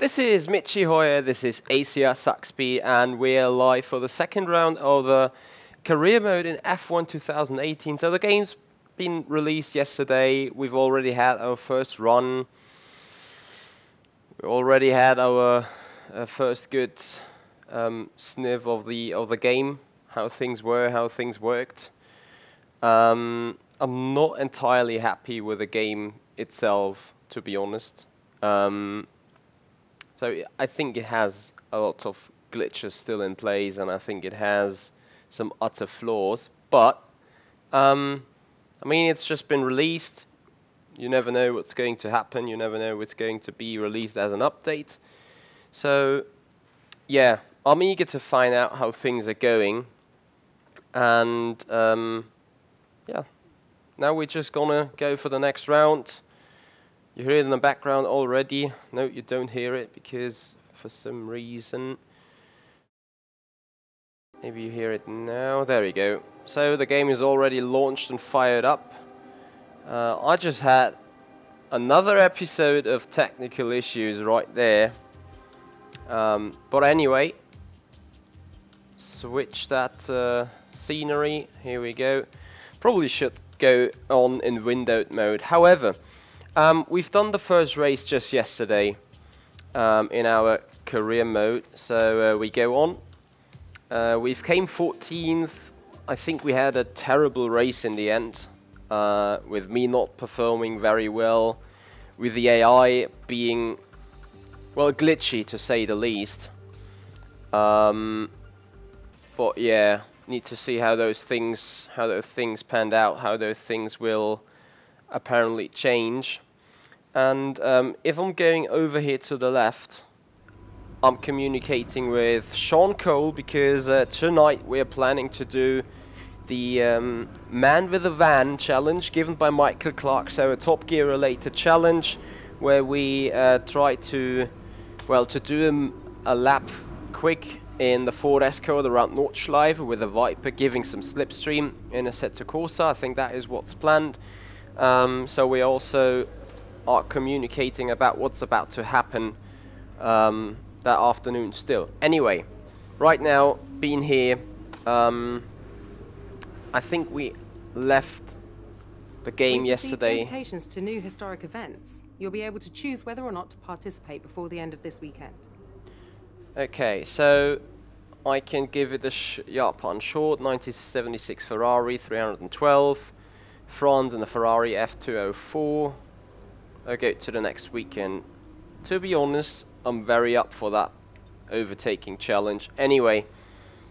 This is Michi Hoyer, this is ACR Zakspeed, and we're live for the second round of the career mode in F1 2018. So the game's been released yesterday. We've already had our first run. We already had our first good sniff of the game, how things were, how things worked. I'm not entirely happy with the game itself, to be honest. So I think it has a lot of glitches still in place, and I think it has some utter flaws. But I mean, it's just been released. You never know what's going to happen. You never know what's going to be released as an update. So yeah, I'm eager to find out how things are going. And yeah, now we're just gonna go for the next round. You hear it in the background already. No, you don't hear it because for some reason. Maybe you hear it now. There we go. So the game is already launched and fired up. I just had another episode of technical issues right there. But anyway, switch that scenery. Here we go. Probably should go on in windowed mode. However, we've done the first race just yesterday in our career mode, so we go on. We've came 14th. I think we had a terrible race in the end, with me not performing very well, with the AI being, well, glitchy to say the least. But yeah, need to see how those things panned out, how those things will apparently change. And if I'm going over here to the left, I'm communicating with Sean Cole because tonight we're planning to do the Man with a Van challenge given by Michael Clark, so a Top Gear related challenge where we try to, well, to do a lap quick in the Ford Escort around Nordschleife with a Viper, giving some slipstream in Assetto Corsa. I think that is what's planned. So we also are communicating about what's about to happen that afternoon still. Anyway, right now, being here, I think we left the game yesterday. Invitations to new historic events. You'll be able to choose whether or not to participate before the end of this weekend. Okay, so I can give it a Japan short, 1976 Ferrari 312, France and the Ferrari F204. Okay, to the next weekend. To be honest, I'm very up for that overtaking challenge. Anyway,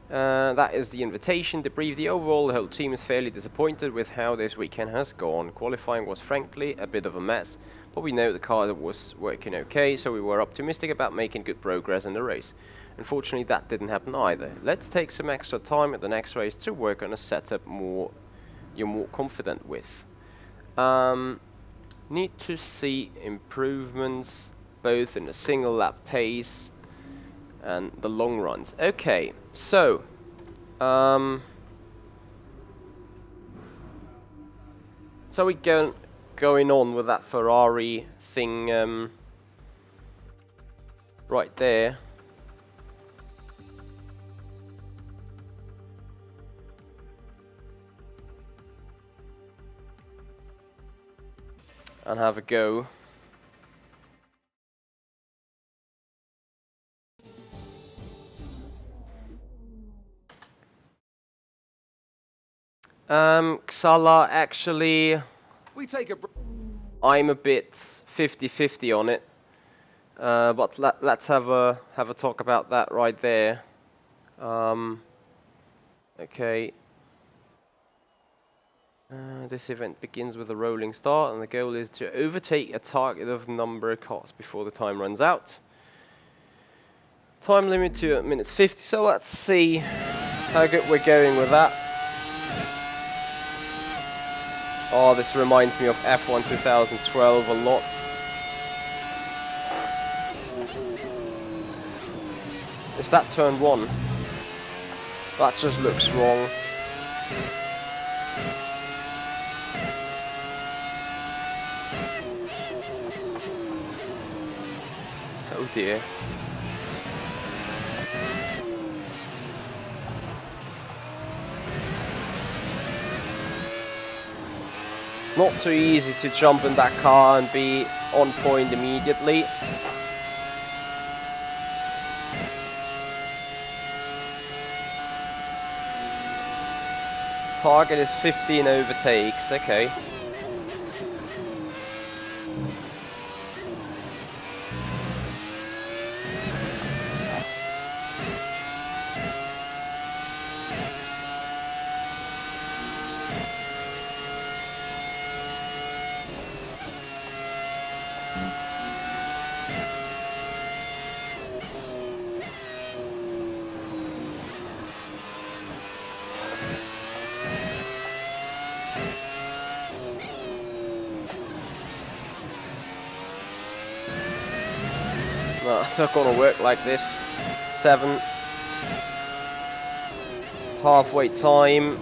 that is the invitation. Debrief the overall. The whole team is fairly disappointed with how this weekend has gone. Qualifying was frankly a bit of a mess, but we know the car was working okay, so we were optimistic about making good progress in the race. Unfortunately, that didn't happen either. Let's take some extra time at the next race to work on a setup you're more confident with. Need to see improvements both in the single lap pace and the long runs. Okay, so so we going on with that Ferrari thing right there. And have a go. Xala, actually, I'm a bit 50-50 on it, but let's have a talk about that right there. Okay. This event begins with a rolling start, and the goal is to overtake a target of number of cars before the time runs out. Time limit to minutes 50, so let's see how good we're going with that. Oh, this reminds me of F1 2012 a lot. Is that turn 1? That just looks wrong. dear. Not too easy to jump in that car and be on point immediately. Target is 15 overtakes, okay. No, it's not gonna work like this. 7. Halfway time.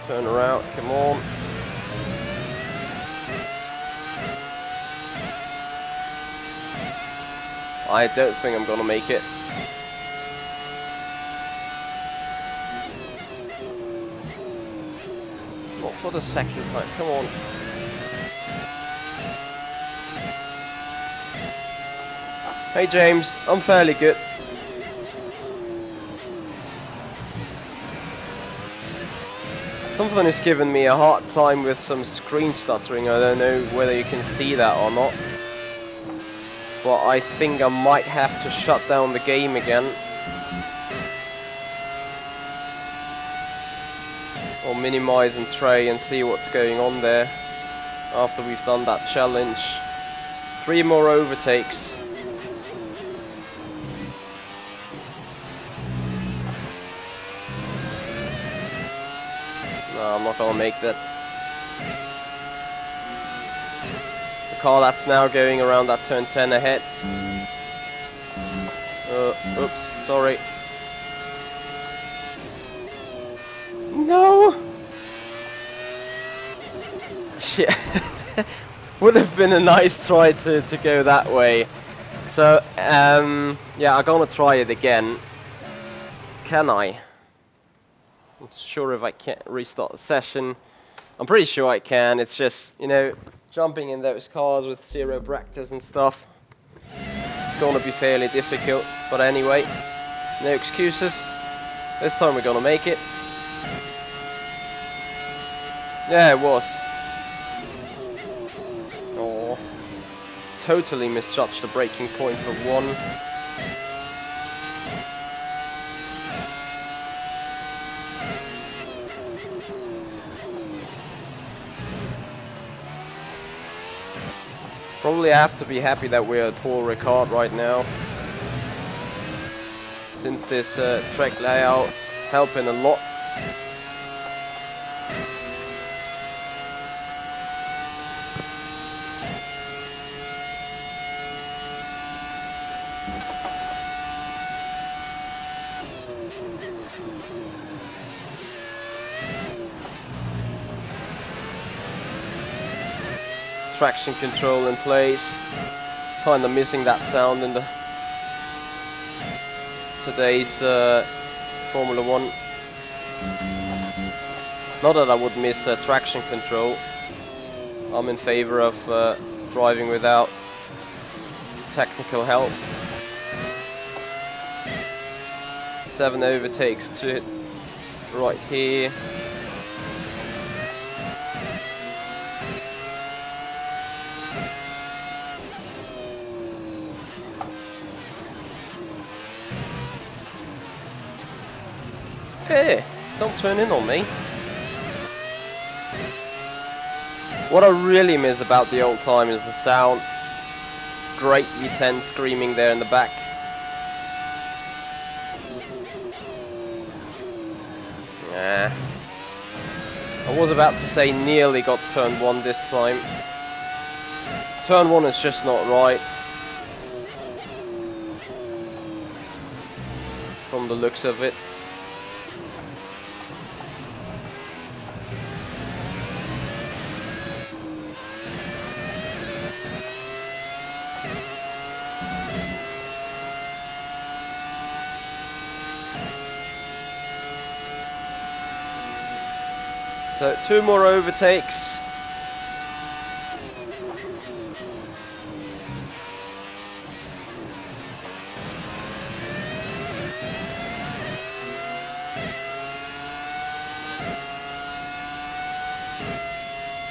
Turn around, come on. I don't think I'm gonna make it. Not for the second time, come on. Hey James, I'm fairly good. Something is giving me a hard time with some screen stuttering. I don't know whether you can see that or not. But I think I might have to shut down the game again. Or minimize and try and see what's going on there. After we've done that challenge. 3 more overtakes. No, I'm not gonna make that. The car that's now going around that turn 10 ahead. Oops, sorry. No! Shit. Would have been a nice try to go that way. So, yeah, I'm gonna try it again. Can I? I'm not sure if I can restart the session. I'm pretty sure I can. It's just, you know, jumping in those cars with zero practice and stuff. It's gonna be fairly difficult. But anyway, no excuses. This time we're gonna make it. Yeah, it was. Oh, totally misjudged the braking point for 1. Probably have to be happy that we're at Paul Ricard right now, since this track layout helping a lot. Traction control in place. Kinda missing that sound in the today's Formula 1. Not that I would miss traction control. I'm in favor of driving without technical help. 7 overtakes to it right here. Hey, don't turn in on me. What I really miss about the old time is the sound. Great V10 screaming there in the back. Nah. I was about to say nearly got turn 1 this time. Turn 1 is just not right. From the looks of it. So 2 more overtakes.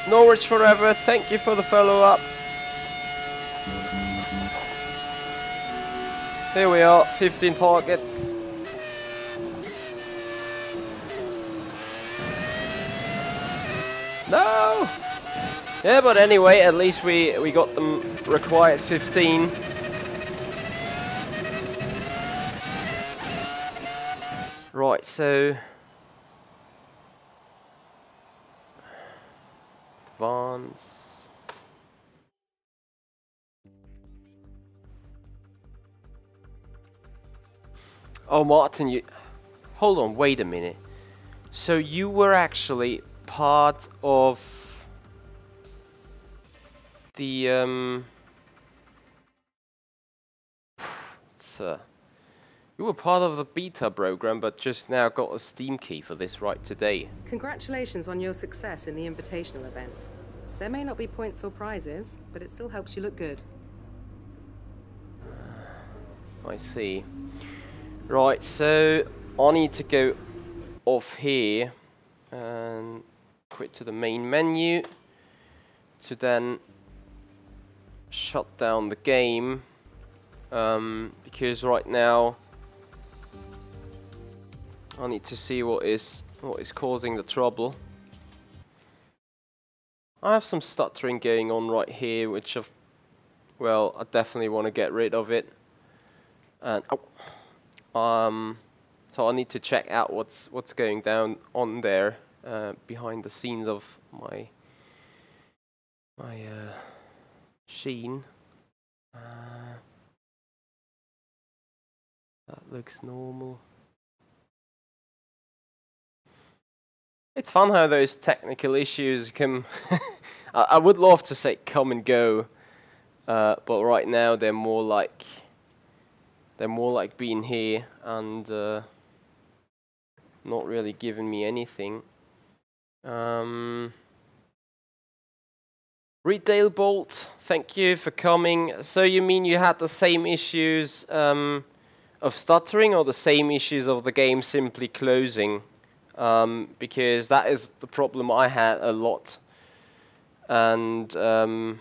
Norwich forever, thank you for the follow-up. Here we are, 15 targets. No! Yeah, but anyway, at least we got them required 15. Right, so... advance. Oh, Martin, you... hold on, wait a minute. So you were actually part of the you were part of the beta program, but just now got a Steam key for this right today. Congratulations on your success in the invitational event. There may not be points or prizes, but it still helps you look good. I see. Right, so I need to go off here and quit to the main menu to then shut down the game, because right now I need to see what is causing the trouble. I have some stuttering going on right here, which I definitely want to get rid of it. And so I need to check out what's going down on there behind the scenes of my machine. That looks normal. It's fun how those technical issues come. I would love to say come and go, but right now they're more like being here and not really giving me anything. Retail Bolt, thank you for coming. So you mean you had the same issues of stuttering, or the same issues of the game simply closing? Because that is the problem I had a lot, and not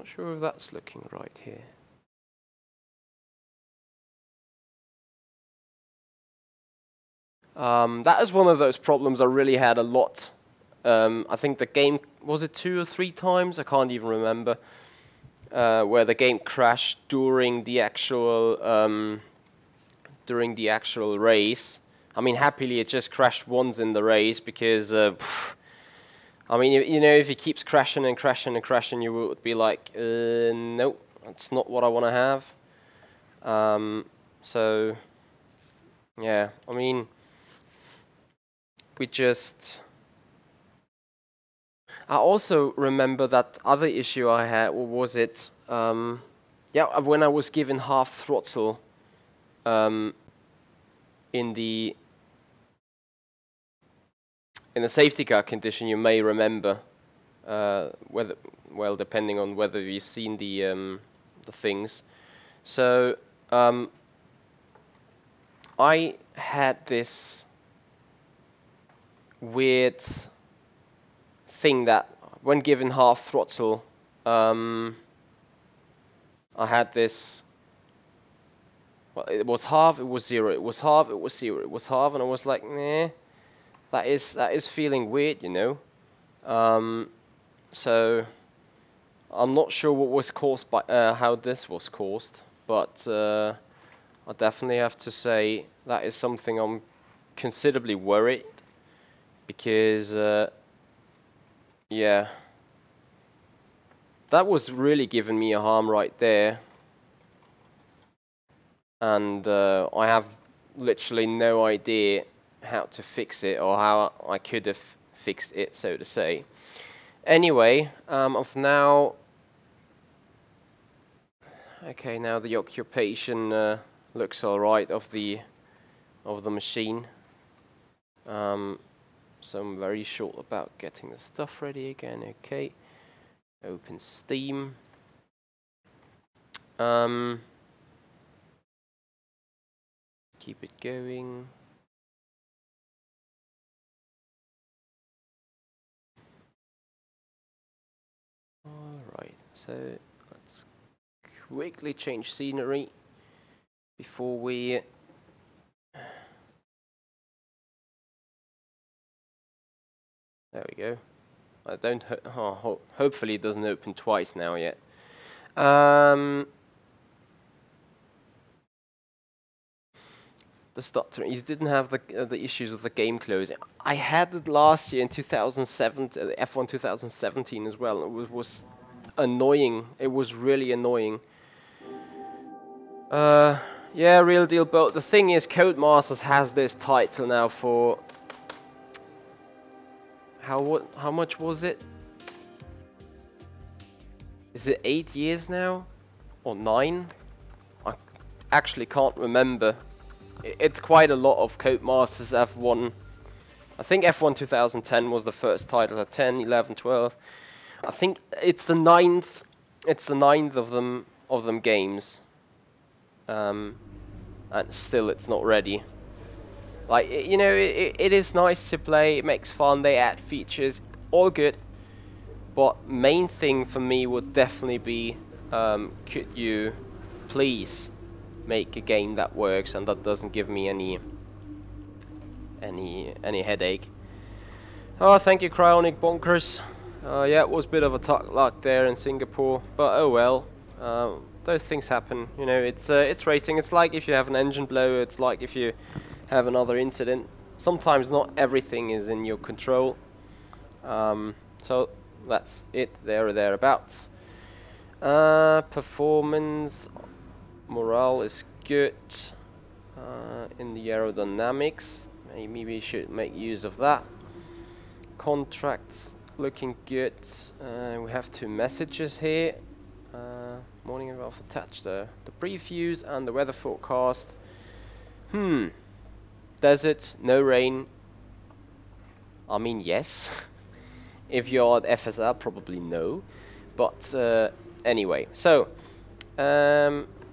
sure if that's looking right here. That is one of those problems I really had a lot. I think the game, was it 2 or 3 times? I can't even remember. Where the game crashed during the actual race. I mean, happily it just crashed once in the race because, I mean, you know, if it keeps crashing and crashing and crashing, you would be like, nope, that's not what I want to have. So, yeah, I mean, I also remember that other issue I had, or was it, yeah, when I was given half throttle, in the safety car condition, you may remember, whether, well, depending on whether you've seen the things. So I had this weird thing that when given half throttle, I had this. Well, it was half, it was zero, it was half, it was zero, it was half, and I was like, nah, that is feeling weird, you know. So I'm not sure what was caused by how this was caused, but I definitely have to say that is something I'm considerably worried, because yeah, that was really giving me a harm right there, and I have literally no idea how to fix it, or how I could have fixed it, so to say. Anyway, of now, okay, now the occupation looks all right of the machine. so I'm very short about getting the stuff ready again. Okay, open Steam. Keep it going. Alright, so let's quickly change scenery before we there we go. I don't hopefully it doesn't open twice now yet. The stuttering, you didn't have the issues with the game closing. I had it last year in 2007, F1 2017 as well. It was annoying. It was really annoying. Yeah, real deal. But the thing is, Codemasters has this title now for how much was it? Is it 8 years now, or 9? I actually can't remember. It's quite a lot of Codemasters F1. I think F1 2010 was the first title. 10, 11, 12. I think it's the 9th. It's the 9th of them games. And still, it's not ready. Like, you know, it is nice to play. It makes fun. They add features. All good. But main thing for me would definitely be, could you please make a game that works and that doesn't give me any headache. Oh, thank you, Cryonic Bonkers. Yeah, it was a bit of a tough luck there in Singapore, but oh well. Those things happen. You know, it's racing. It's like if you have an engine blow. It's like if you have another incident. Sometimes not everything is in your control. So that's it. There or thereabouts. Performance, morale is good. In the aerodynamics, maybe we should make use of that. Contracts looking good. We have 2 messages here. Morning and off attached the previews and the weather forecast. Desert, no rain. I mean, yes. If you're at FSR, probably no. But anyway, so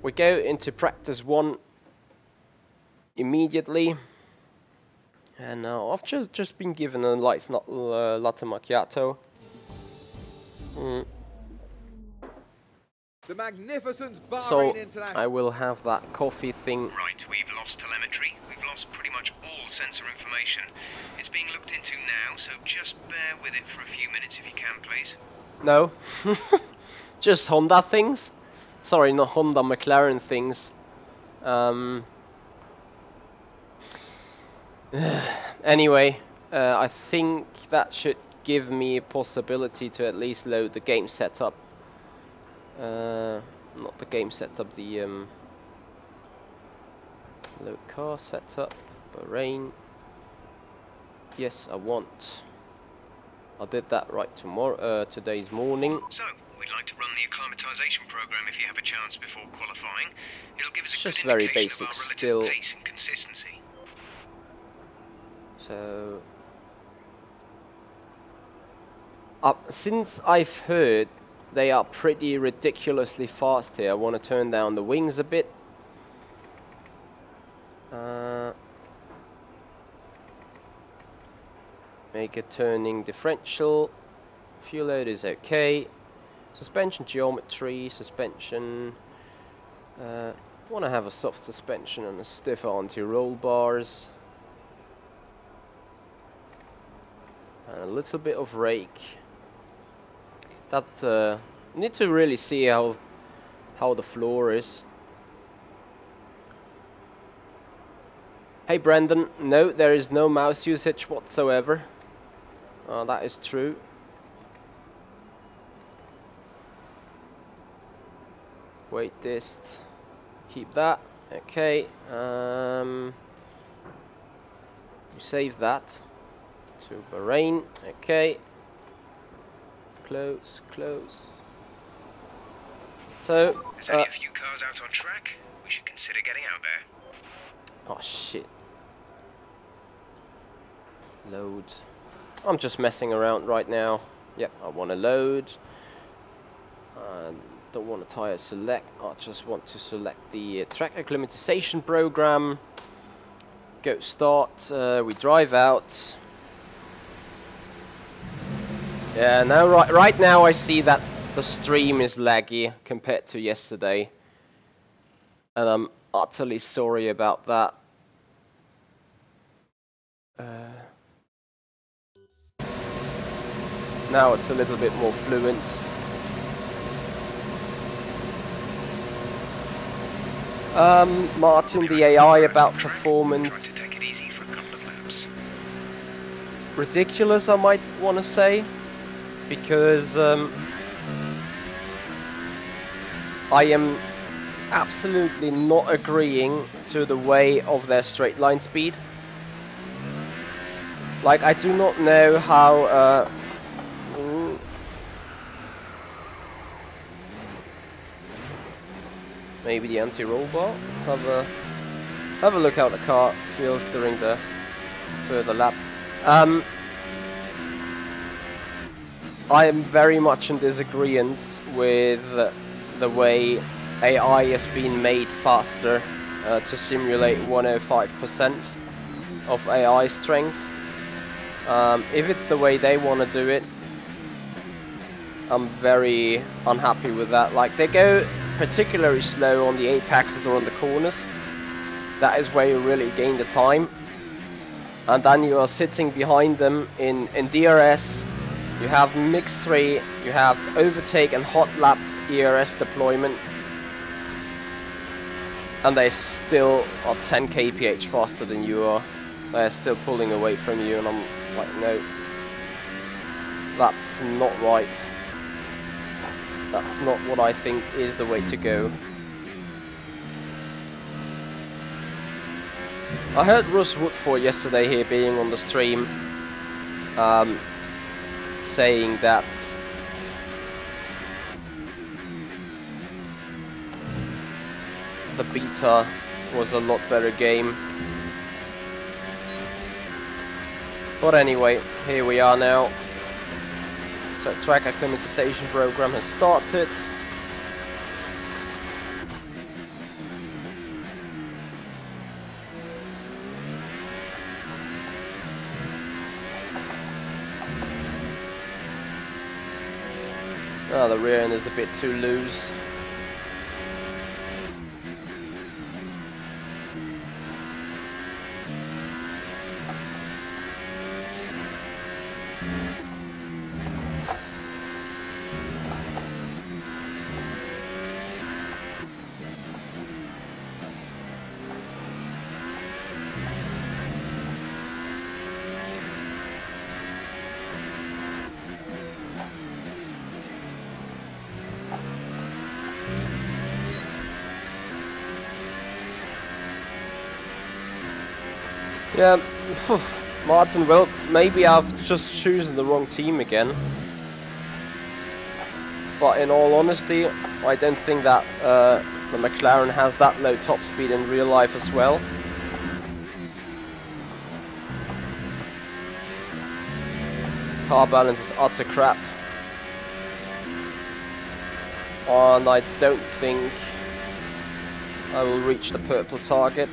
we go into practice 1 immediately. And I've just been given a latte macchiato. The magnificent Bahrain So International. I will have that coffee thing. Right, we've lost telemetry. We've lost pretty much all sensor information. It's being looked into now, so just bear with it for a few minutes if you can, please. No, just Honda things. Sorry, not Honda, McLaren things. Anyway, I think that should give me a possibility to at least load the game setup. Not the game setup, the load car setup. Bahrain. Yes, I want. I did that right today's morning. So, we'd like to run the acclimatization program if you have a chance before qualifying. It'll give us a good Just very indication basic of our relative still. pace and consistency. So, since I've heard they are pretty ridiculously fast here, I want to turn down the wings a bit. Make a turning differential. Fuel load is okay. Suspension geometry, suspension. Want to have a soft suspension and a stiff anti-roll bars. And a little bit of rake. That need to really see how the floor is. Hey Brandon, no, there is no mouse usage whatsoever. That is true. Weight dist. Keep that. Okay. Save that to Bahrain. Okay. Close, close. So. There's only a few cars out on track. We should consider getting out there. Oh shit. Load. I'm just messing around right now. Yep, I want to load. Don't want to tire select. I just want to select the track acclimatization program. Go start. We drive out. Yeah, now right now I see that the stream is laggy compared to yesterday, and I'm utterly sorry about that. Now it's a little bit more fluent. Martin, the AI about performance. Tried to take it easy for a couple of laps. Ridiculous, I might want to say, because I am absolutely not agreeing to the way of their straight line speed. Like, I do not know how maybe the anti-roll bar. Let's have a look how the car feels during the further lap. I am very much in disagreement with the way AI has been made faster to simulate 105% of AI strength. If it's the way they want to do it, I'm very unhappy with that. Like, they go particularly slow on the apexes or on the corners. That is where you really gain the time. And then you are sitting behind them in DRS. You have Mix 3, you have Overtake and Hot Lap ERS deployment. And they still are 10 kph faster than you are. They're still pulling away from you, and I'm like, no. That's not right. That's not what I think is the way to go. I heard Russ Woodford yesterday here being on the stream, saying that the beta was a lot better game. But anyway, here we are now. So track acclimatization program has started. Oh, the rear end is a bit too loose. Yeah, Martin, well, maybe I've just chosen the wrong team again. But in all honesty, I don't think that the McLaren has that low top speed in real life as well. Car balance is utter crap. And I don't think I will reach the purple target.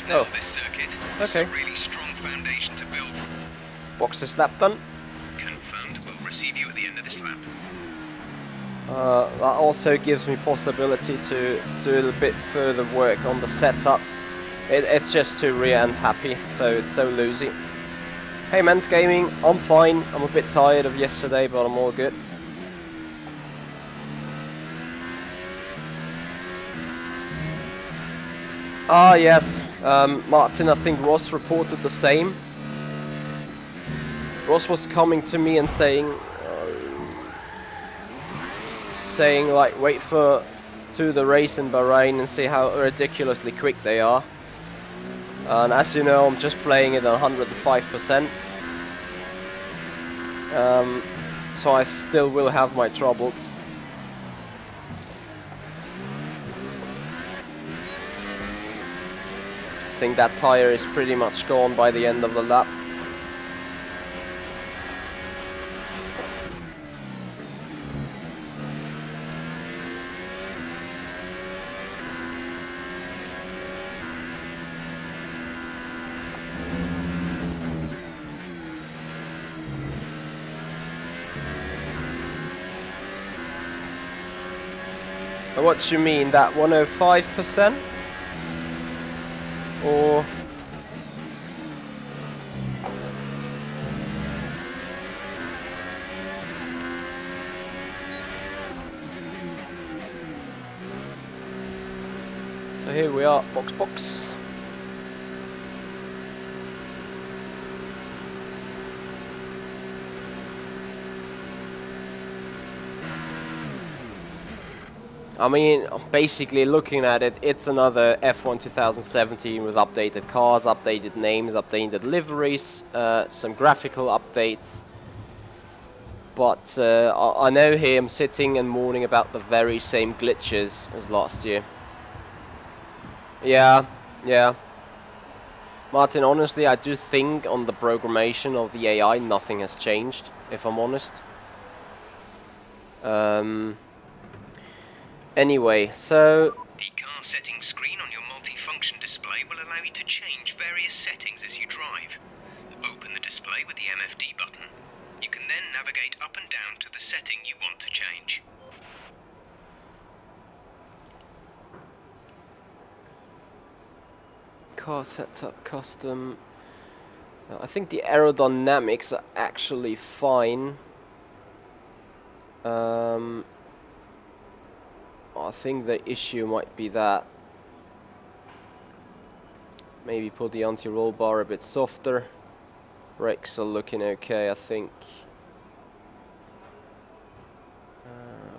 Nailed this circuit. Okay. It's a really strong foundation to build. Box this lap done. Confirmed. We'll receive you at the end of this lap. That also gives me possibility to do a little bit further work on the setup. It's just too rear end happy, so it's so loosey. Hey Men's Gaming, I'm fine. I'm a bit tired of yesterday, but I'm all good. Ah yes, Martin, I think Ross reported the same. Ross was coming to me and saying like, wait to the race in Bahrain and see how ridiculously quick they are. And as you know, I'm just playing it at 105%. So I still will have my troubles. think that tire is pretty much gone by the end of the lap. What you mean, that 105%? Or... So here we are, box. I mean, basically looking at it, it's another F1 2017 with updated cars, updated names, updated liveries, some graphical updates. But I know here I'm sitting and mourning about the very same glitches as last year. Yeah. Martin, honestly, I do think on the programmation of the AI, nothing has changed, if I'm honest. Anyway, so... The car settings screen on your multi-function display will allow you to change various settings as you drive. Open the display with the MFD button. You can then navigate up and down to the setting you want to change. Car setup, custom... I think the aerodynamics are actually fine. I think the issue might be that maybe put the anti-roll bar a bit softer. Brakes are looking okay, I think.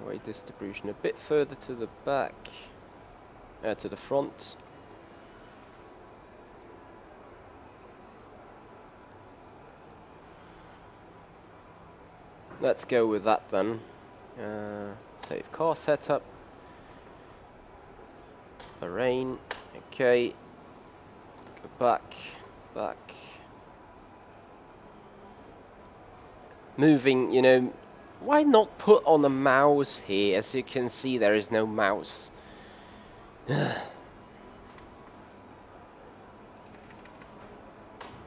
Weight distribution a bit further to the back, to the front. Let's go with that then. Save car setup. Bahrain. Okay. Go back. Moving, you know, why not put on a mouse here? As you can see, there is no mouse.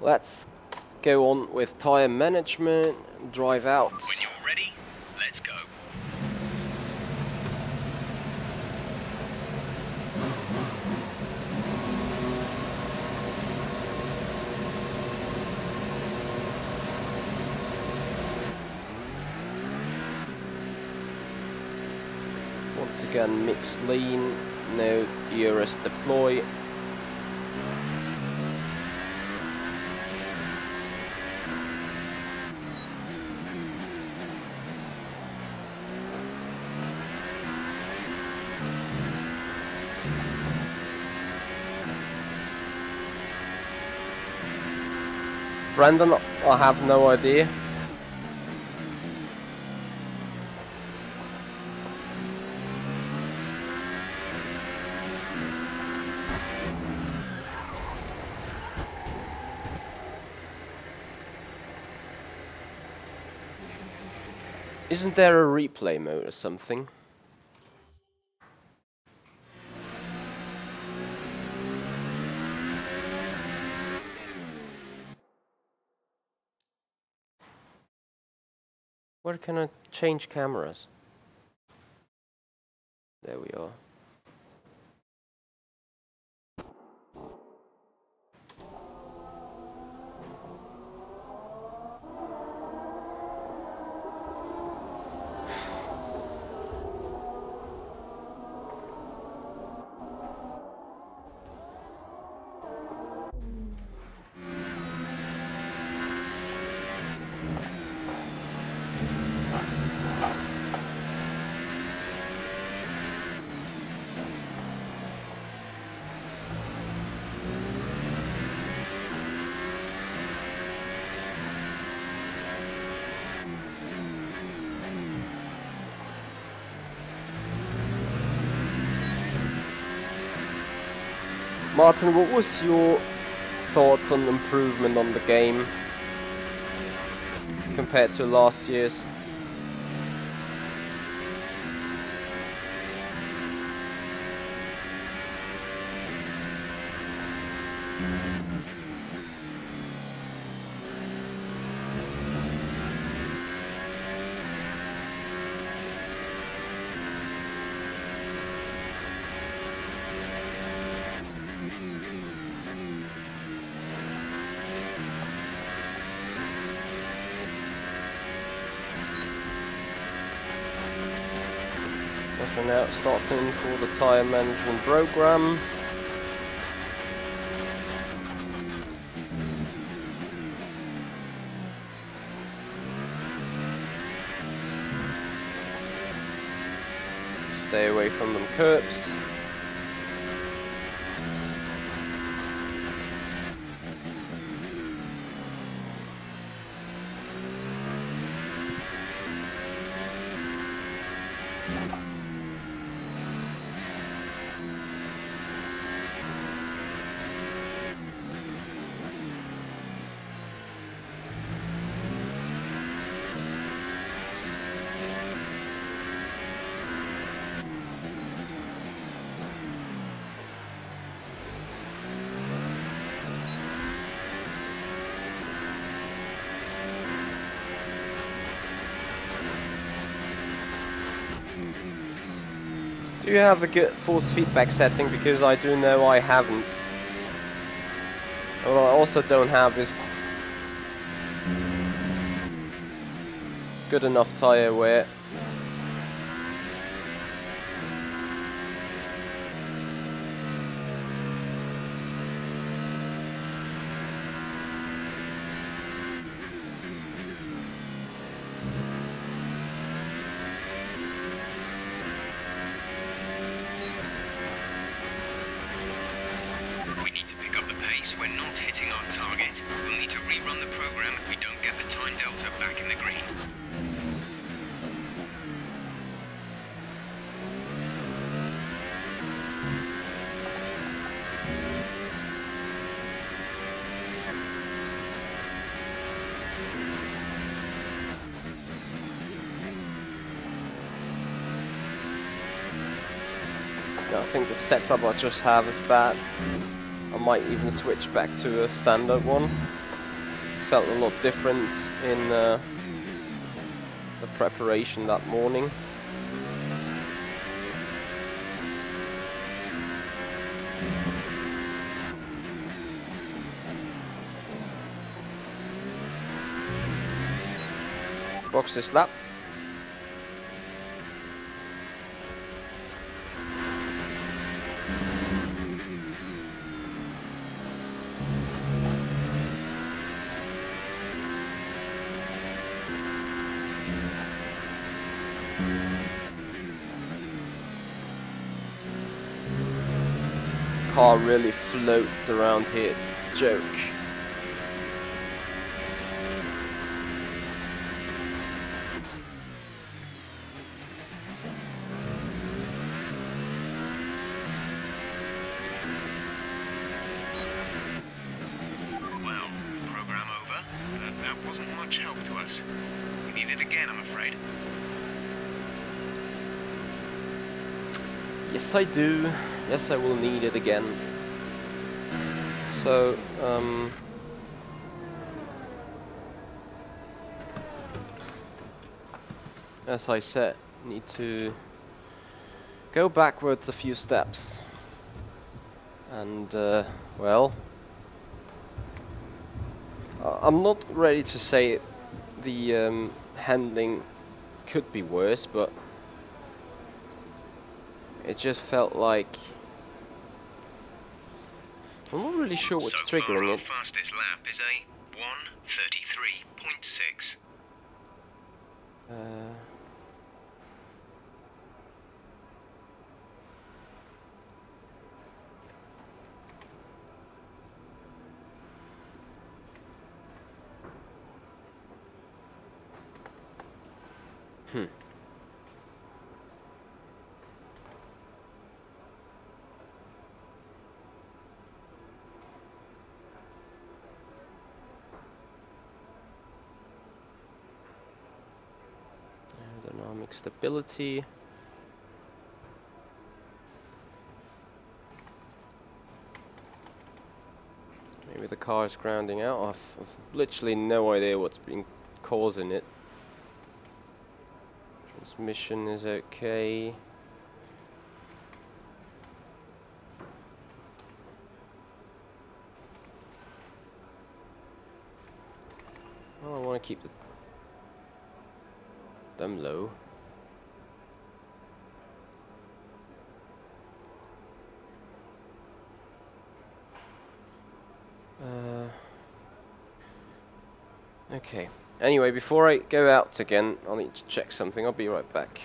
Let's go on with tire management, drive out. When you're ready, let's go. Once again, mixed lean, no ERS deploy. Brandon, I have no idea. Isn't there a replay mode or something? Where can I change cameras? There we are. Martin, what was your thoughts on improvement on the game compared to last year's? We're now starting for the tyre management program. Stay away from them curbs. Do you have a good force feedback setting? Because I do know I haven't. What I also don't have is good enough tyre wear. We're not hitting our target. We'll need to rerun the program if we don't get the time delta back in the green. I think the setup I just have is bad. I might even switch back to a standard one. Felt a lot different in the preparation that morning. Box this lap. Car really floats around here, it's a joke. Well, program over, but that wasn't much help to us. We need it again, I'm afraid. Yes, I do. Yes, I will need it again. So, as I said, need to go backwards a few steps. And, well, I'm not ready to say the handling could be worse, but it just felt like I'm not really sure what's so triggering far, it. our fastest lap is a 1:33.6. stability. Maybe the car is grounding out. I've literally no idea what's been causing it. Transmission is okay. Well, I want to keep them low. Okay. Anyway, before I go out again, I'll need to check something. I'll be right back.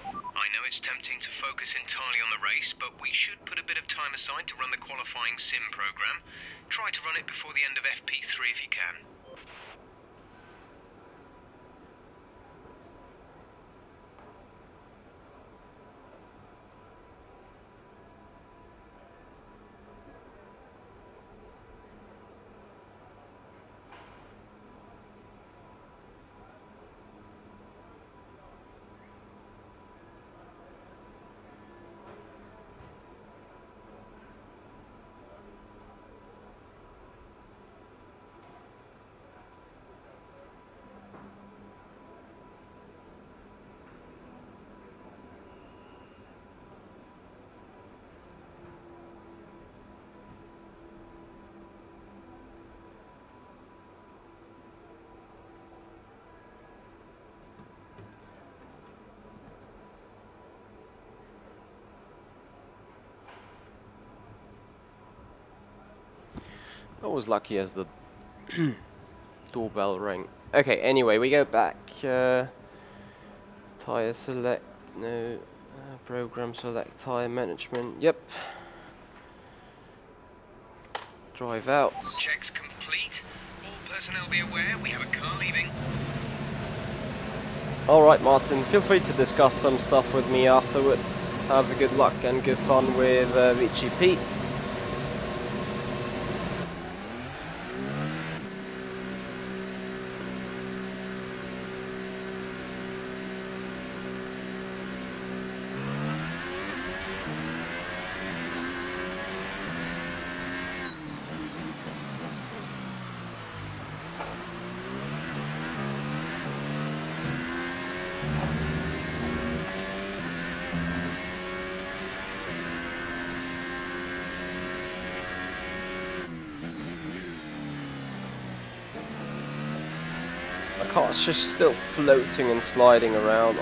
I know it's tempting to focus entirely on the race, but we should put a bit of time aside to run the qualifying sim program. Try to run it before the end of FP3 if you can. I was lucky as the doorbell rang. Okay, anyway, we go back. Tire select, no. Program select, tire management, yep. Drive out. Checks complete. All personnel be aware, we have a car leaving. Alright, Martin, feel free to discuss some stuff with me afterwards. Have a good luck and good fun with Michi P. My car's just still floating and sliding around.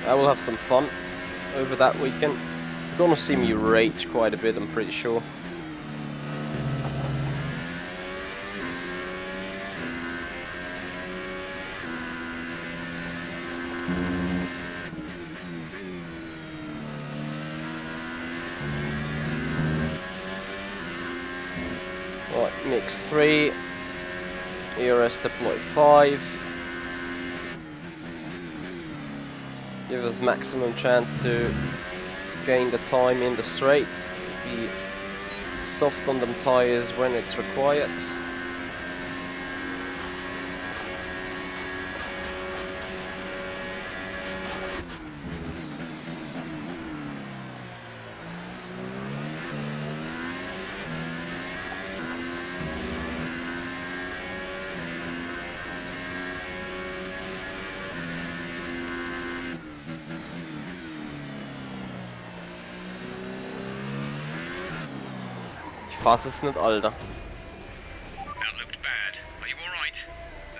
I will have some fun over that weekend. You're gonna see me rage quite a bit, I'm pretty sure. Right, mix 3, ERS deploy 5. Give us maximum chance to gain the time in the straights. Be soft on them tires when it's required. Ich fass es nicht, Alter. That looked bad. Are you alright?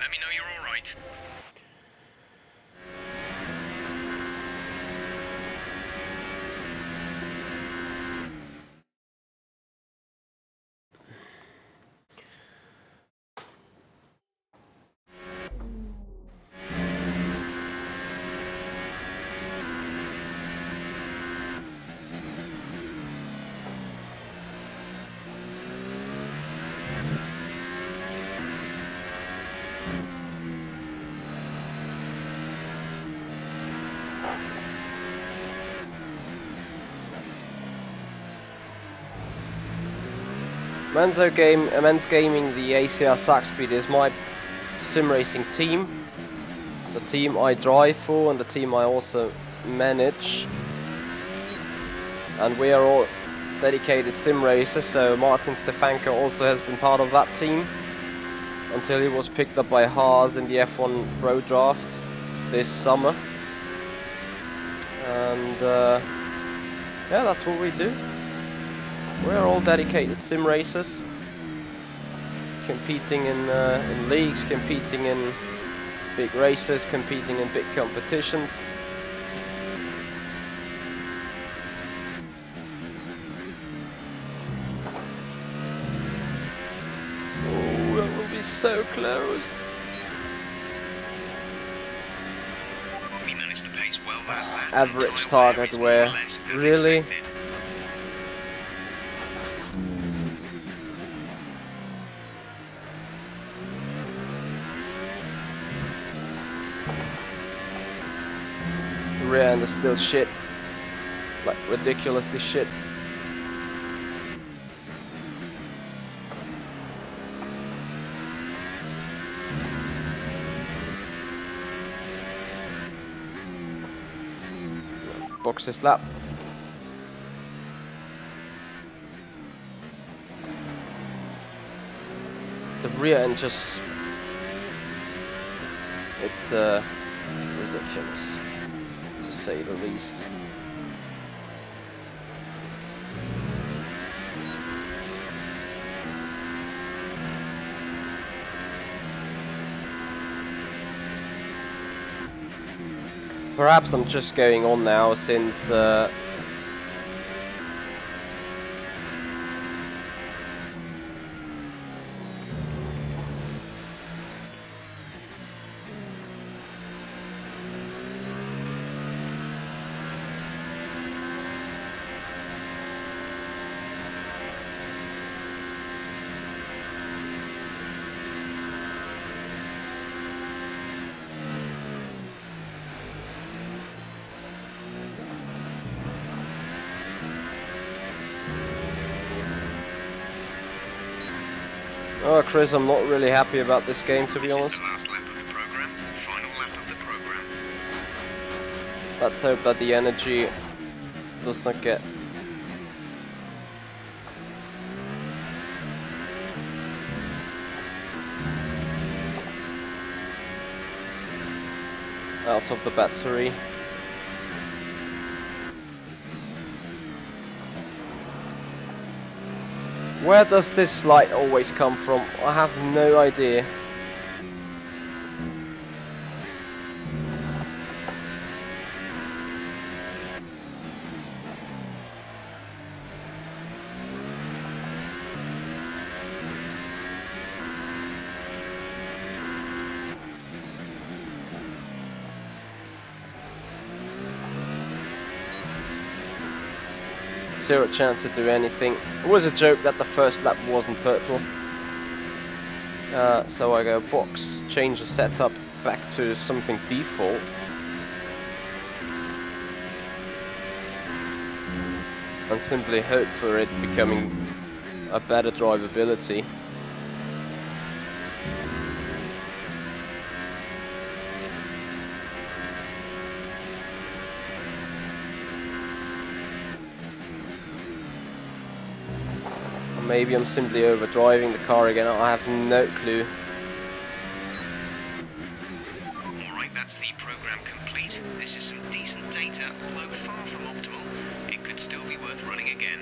Let me know you're alright. Men's Gaming, the ACR Zakspeed is my sim racing team, the team I drive for and the team I also manage, and we are all dedicated sim racers. So Martin Stefanko also has been part of that team until he was picked up by Haas in the F1 Pro Draft this summer, and yeah, that's what we do. We're all dedicated sim racers, competing in leagues, competing in big races, competing in big competitions. Oh, that will be so close. We managed to pace well that lap. Average target where, really? Expected. The rear end is still shit, like ridiculously shit. Box this lap. The rear end just, it's ridiculous, to say the least. Perhaps I'm just going on now since oh, Chris, I'm not really happy about this game, to be honest. This is the last lap of the program, final lap of the program. Let's hope that the energy does not get out of the battery. Where does this light always come from? I have no idea. Zero chance to do anything. It was a joke that the first lap wasn't purple. So I go box, change the setup back to something default. And simply hope for it becoming a better drivability. Maybe I'm simply overdriving the car again, I have no clue. Alright, that's the program complete. This is some decent data, although far from optimal. It could still be worth running again.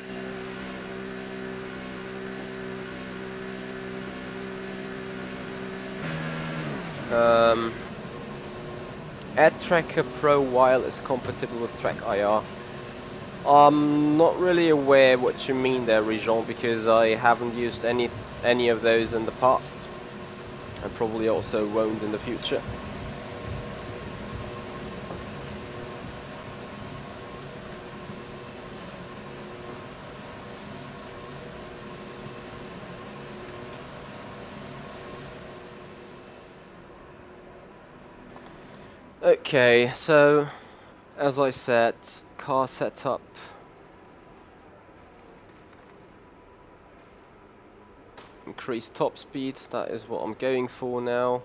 AdTracker Pro Wireless compatible with Track IR. I'm not really aware what you mean there, Rijon, because I haven't used any of those in the past, and probably also won't in the future. Okay, so as I said, car setup. increase top speed, that is what I'm going for now.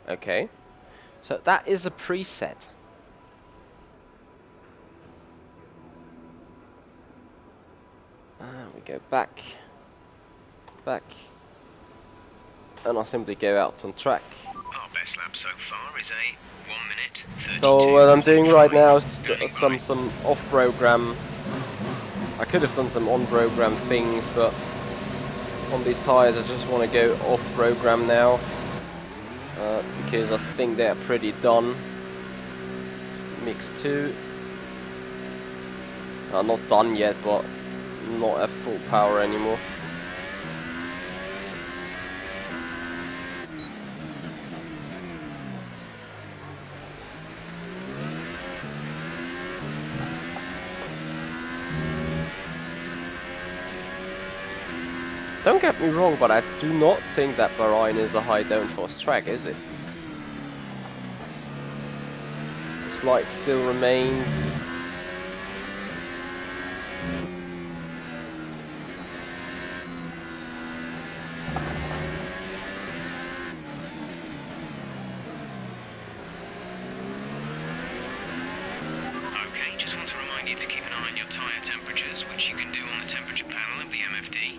Okay, so that is a preset. We go back, and I simply go out on track. Our best lap so far is a 1 minute 32. So what I'm doing right now is some off-program. I could have done some on-program things, but on these tyres I just want to go off-program now. Because I think they're pretty done. Mix 2. Not done yet, but not at full power anymore. Don't get me wrong, but I do not think that Bahrain is a high downforce track, is it? The slide still remains. Okay, just want to remind you to keep an eye on your tyre temperatures, which you can do on the temperature panel of the MFD.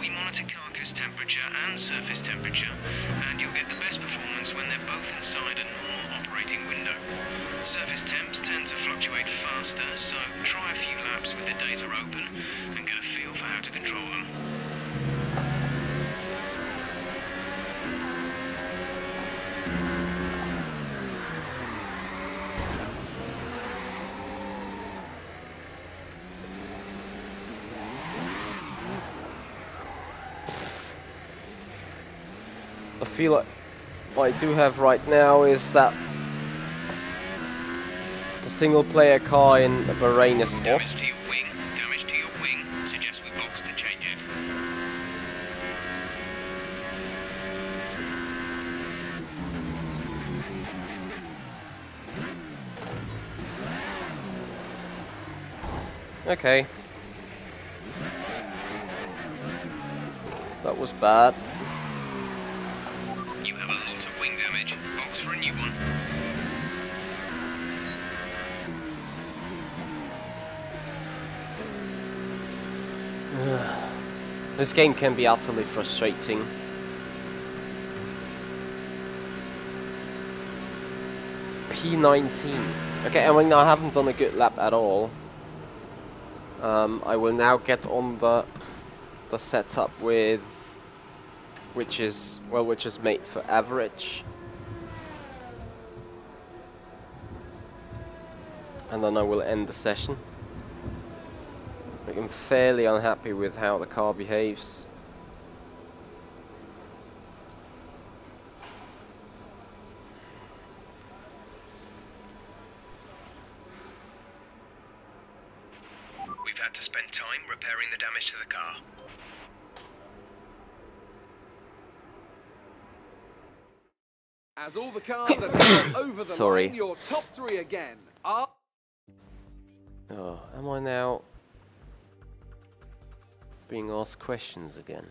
We monitor carcass temperature and surface temperature, and you'll get the best performance when they're both inside a normal operating window. Surface temps tend to fluctuate faster, so try a few laps with the data open and get a feel for how to control them. I feel like what I do have right now is that the single player car in Bahrain is Damage off. to your wing, damage to your wing. Suggest we box to change it. Okay. That was bad. You have a lot of wing damage. Box for a new one. This game can be utterly frustrating. P19. Okay, I mean I haven't done a good lap at all. I will now get on the setup with which is made for average. And then I will end the session. I'm fairly unhappy with how the car behaves. We've had to spend time repairing the damage to the car. As all the cars are now over the Sorry. line, your top three again are... Oh, am I now being asked questions again?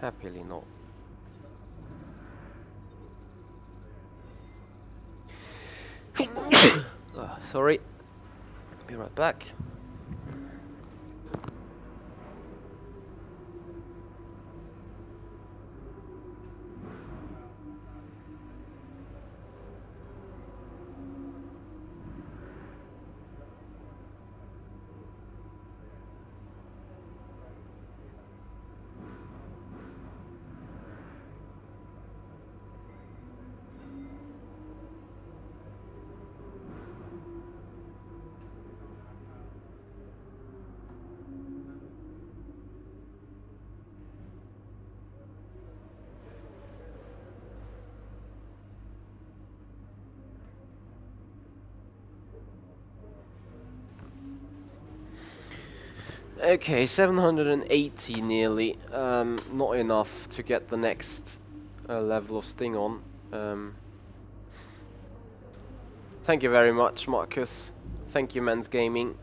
Happily not. Sorry. Be right back. Okay, 780 nearly. Not enough to get the next level of Sting on. Thank you very much, Marcus. Thank you, Men's Gaming.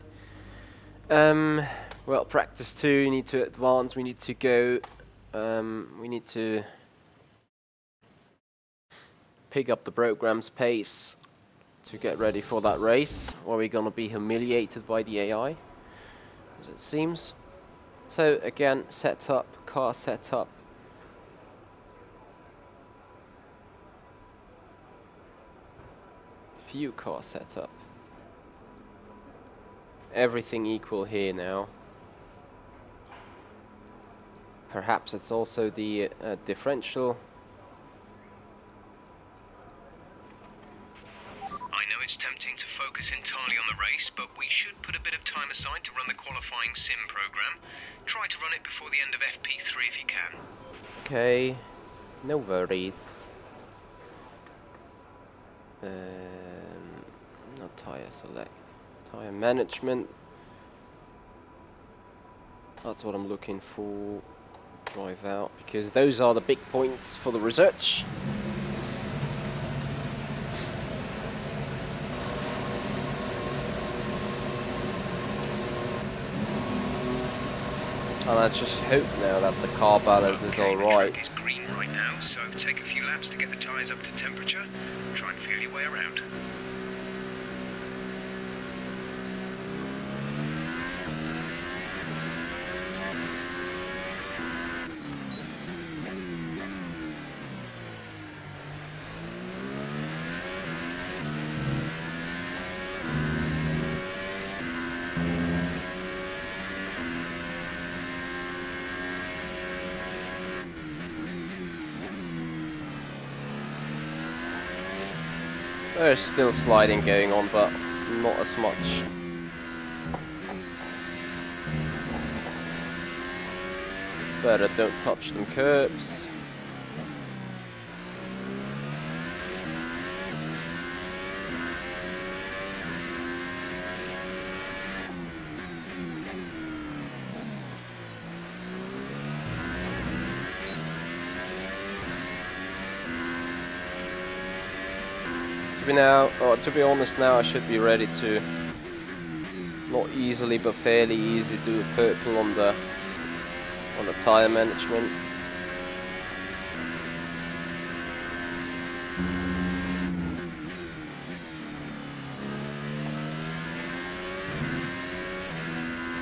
Well, practice 2, we need to advance, we need to go. We need to pick up the program's pace to get ready for that race, or we're gonna be humiliated by the AI, as it seems. So again, setup, car setup. View car setup. Everything equal here now. Perhaps it's also the differential. I know it's tempting to focus entirely on the race, but we should put a bit of time aside to run the qualifying sim program. Try to run it before the end of FP3 if you can. Okay, no worries. Not tire select, tire management. That's what I'm looking for. Drive out, because those are the big points for the research. And I just hope now that the car balance is alright. The track is green right now, so take a few laps to get the tyres up to temperature. Try and feel your way around. There's still sliding going on, but not as much. Better don't touch them curbs. To be honest now, I should be ready to, not easily but fairly easy, do a purple on the tire management.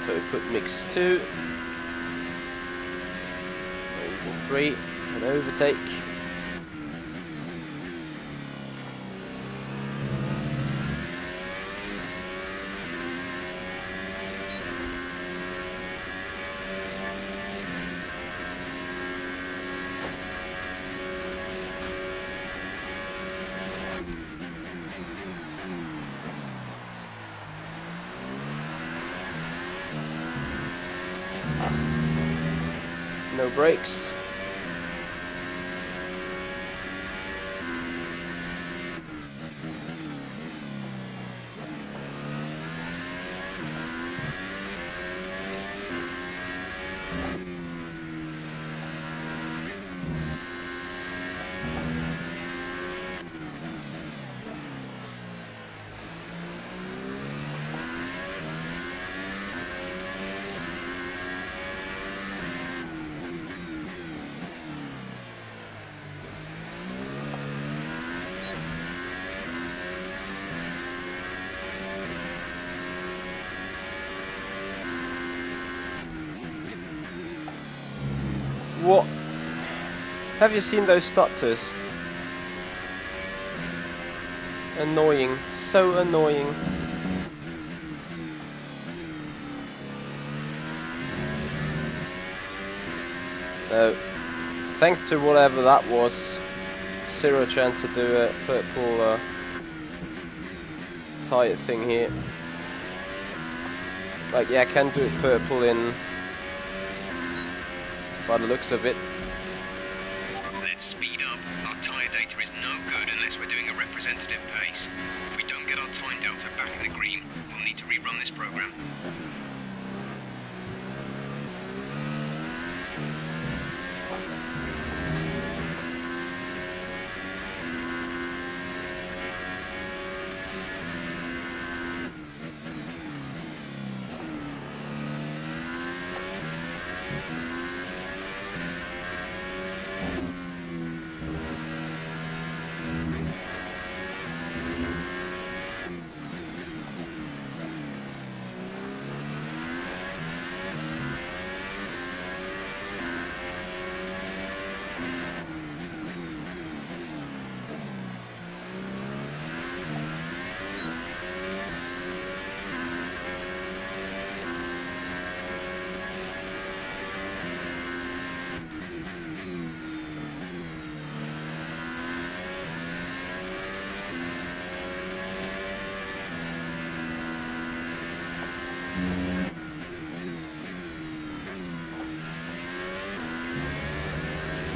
So we put mix 2, 3, and overtake. No brakes. What? Have you seen those stutters? Annoying. So annoying. Thanks to whatever that was, 0 chance to do a purple tire thing here. Like, yeah, I can do it purple in, by the looks of it. Let's speed up. Our tyre data is no good unless we're doing a representative pace. If we don't get our time delta back in the green, we'll need to rerun this program.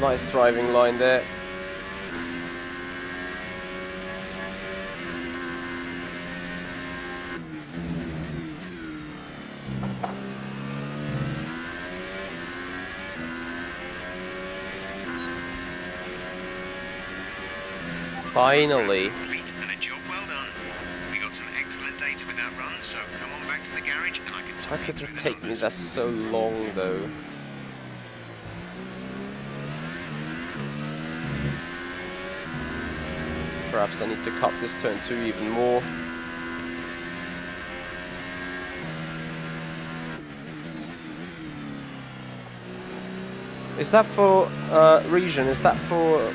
Nice driving line there. Finally. And a job well done. We got some excellent data with that run, so come on back to the garage and I can How talk you could through it the take me numbers. that so long though? Perhaps I need to cut this turn 2 even more. Is that for region? Is that for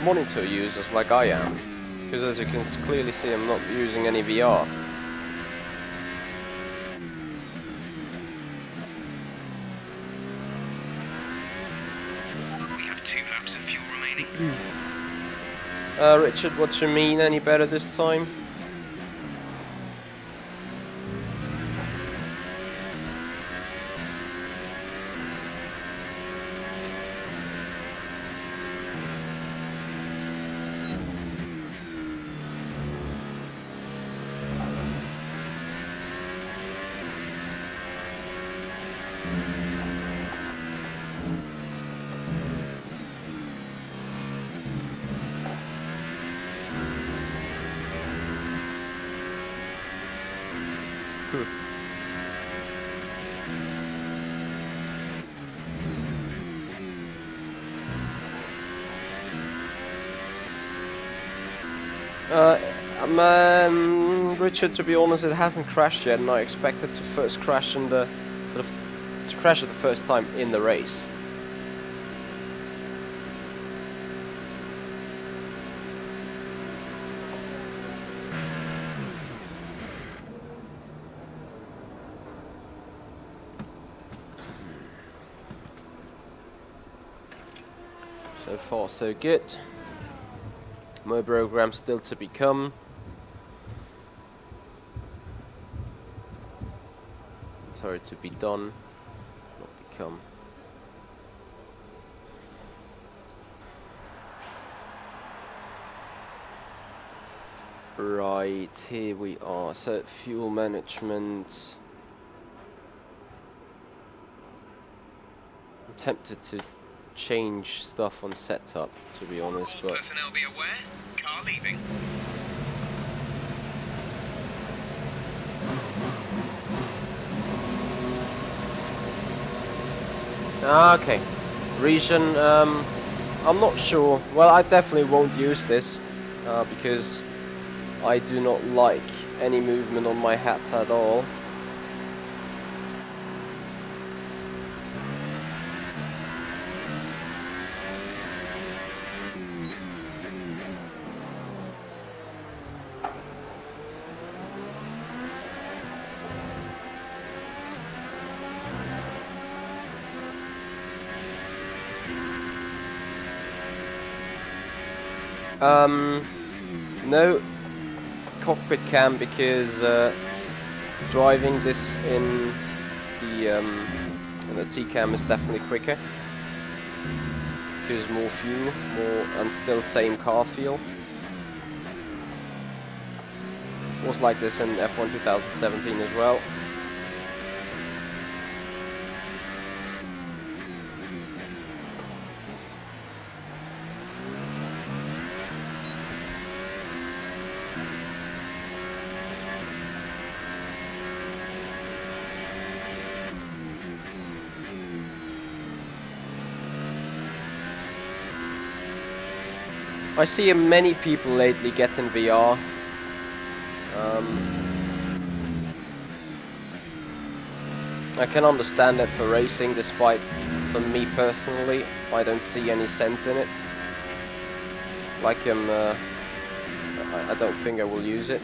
monitor users like I am? Because as you can clearly see, I'm not using any VR. We have 2 laps of fuel remaining. Richard, what you mean? Any better this time? Richard, to be honest, it hasn't crashed yet, and I expect it to first crash in to crash it the first time in the race. So far, so good. More programs still to become. Sorry, to be done, not become. Right, here we are. So fuel management. I'm tempted to change stuff on setup, to be honest, All but personnel be aware. Car leaving. okay. Region, I'm not sure. Well, I definitely won't use this because I do not like any movement on my hat at all. No cockpit cam because driving this in the T-cam is definitely quicker. Because more fuel, more and still same car feel. Was like this in F1 2017 as well. I see many people lately getting VR. I can understand it for racing, despite for me personally, I don't see any sense in it. Like I don't think I will use it.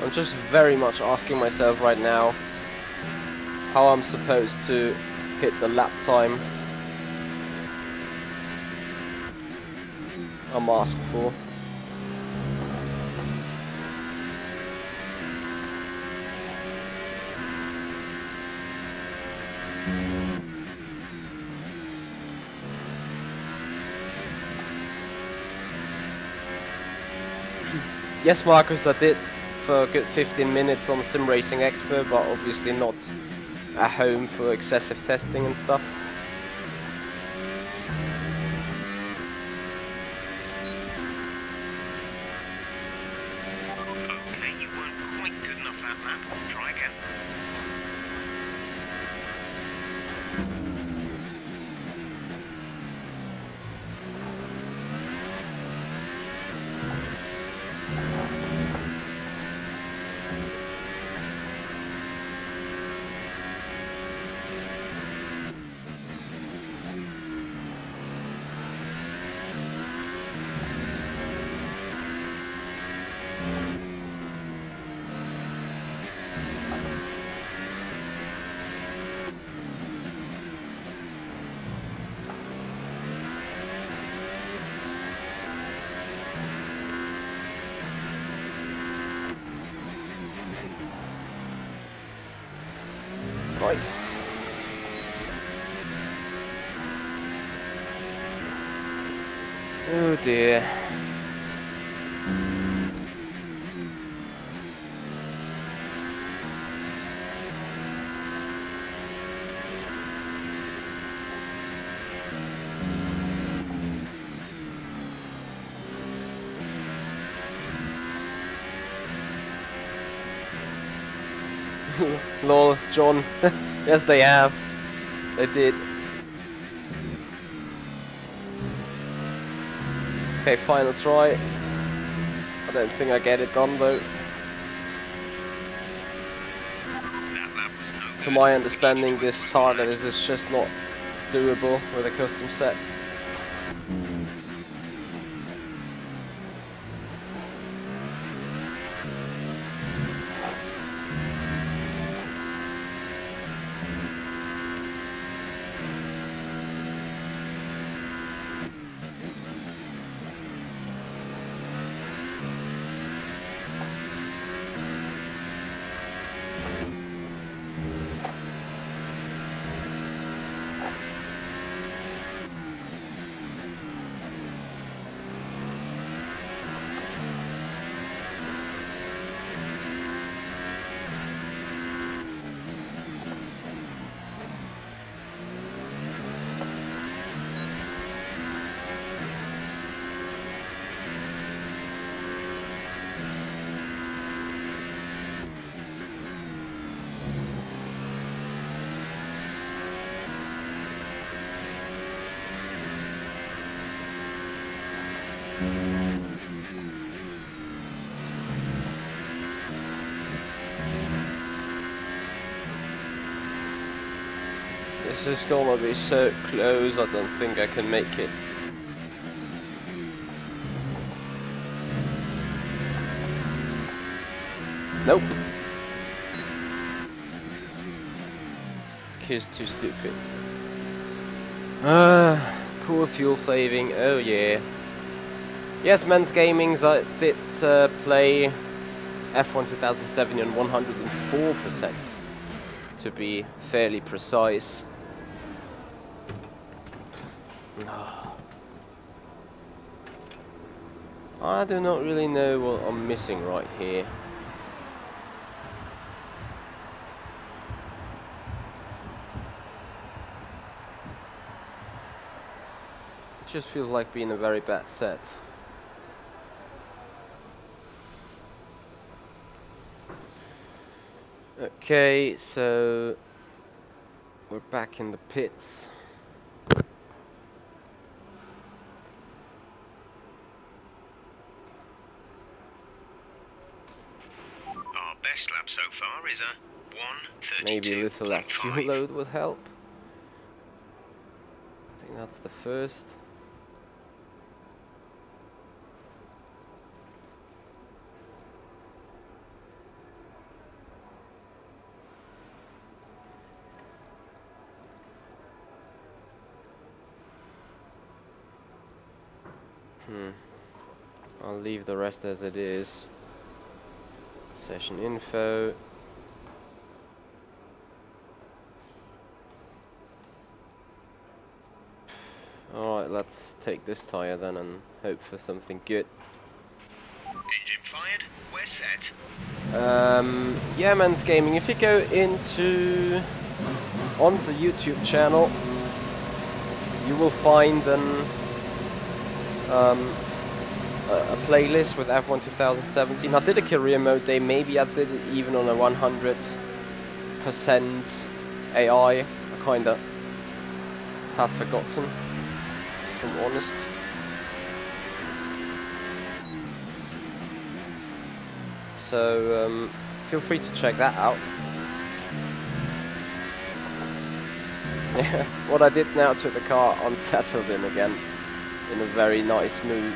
I'm just very much asking myself right now how I'm supposed to hit the lap time I'm asked for. Yes, Marcus, I did for a good 15 minutes on Simracing Expert, but obviously not at home for excessive testing and stuff. Okay, you weren't quite good enough that lap. Try again. Nice. Oh dear. Lol, John. Yes, they have. They did. Okay, final try. I don't think I get it done though. That lap was no To good. my understanding, this target is just not doable with a custom set. This is gonna be so close, I don't think I can make it. Nope. Kid's too stupid. Poor fuel saving, oh yeah. Yes, Men's Gamings, I did play F1 2007 on 104%, to be fairly precise. I do not really know what I'm missing right here. It just feels like being a very bad set. Okay, so we're back in the pits. Our best lap so far is a 1:32.5. Maybe a little less fuel load would help. I think that's the first. I'll leave the rest as it is. Session info. Alright, let's take this tire then and hope for something good. Engine fired. We're set. Yeah, Man's Gaming, if you go onto the YouTube channel, you will find a playlist with F1 2017. I did a career mode day, maybe I did it even on a 100% AI. I kinda have forgotten, if I'm honest. So feel free to check that out. Yeah, what I did now, took the car unsettled in again in a very nice mood.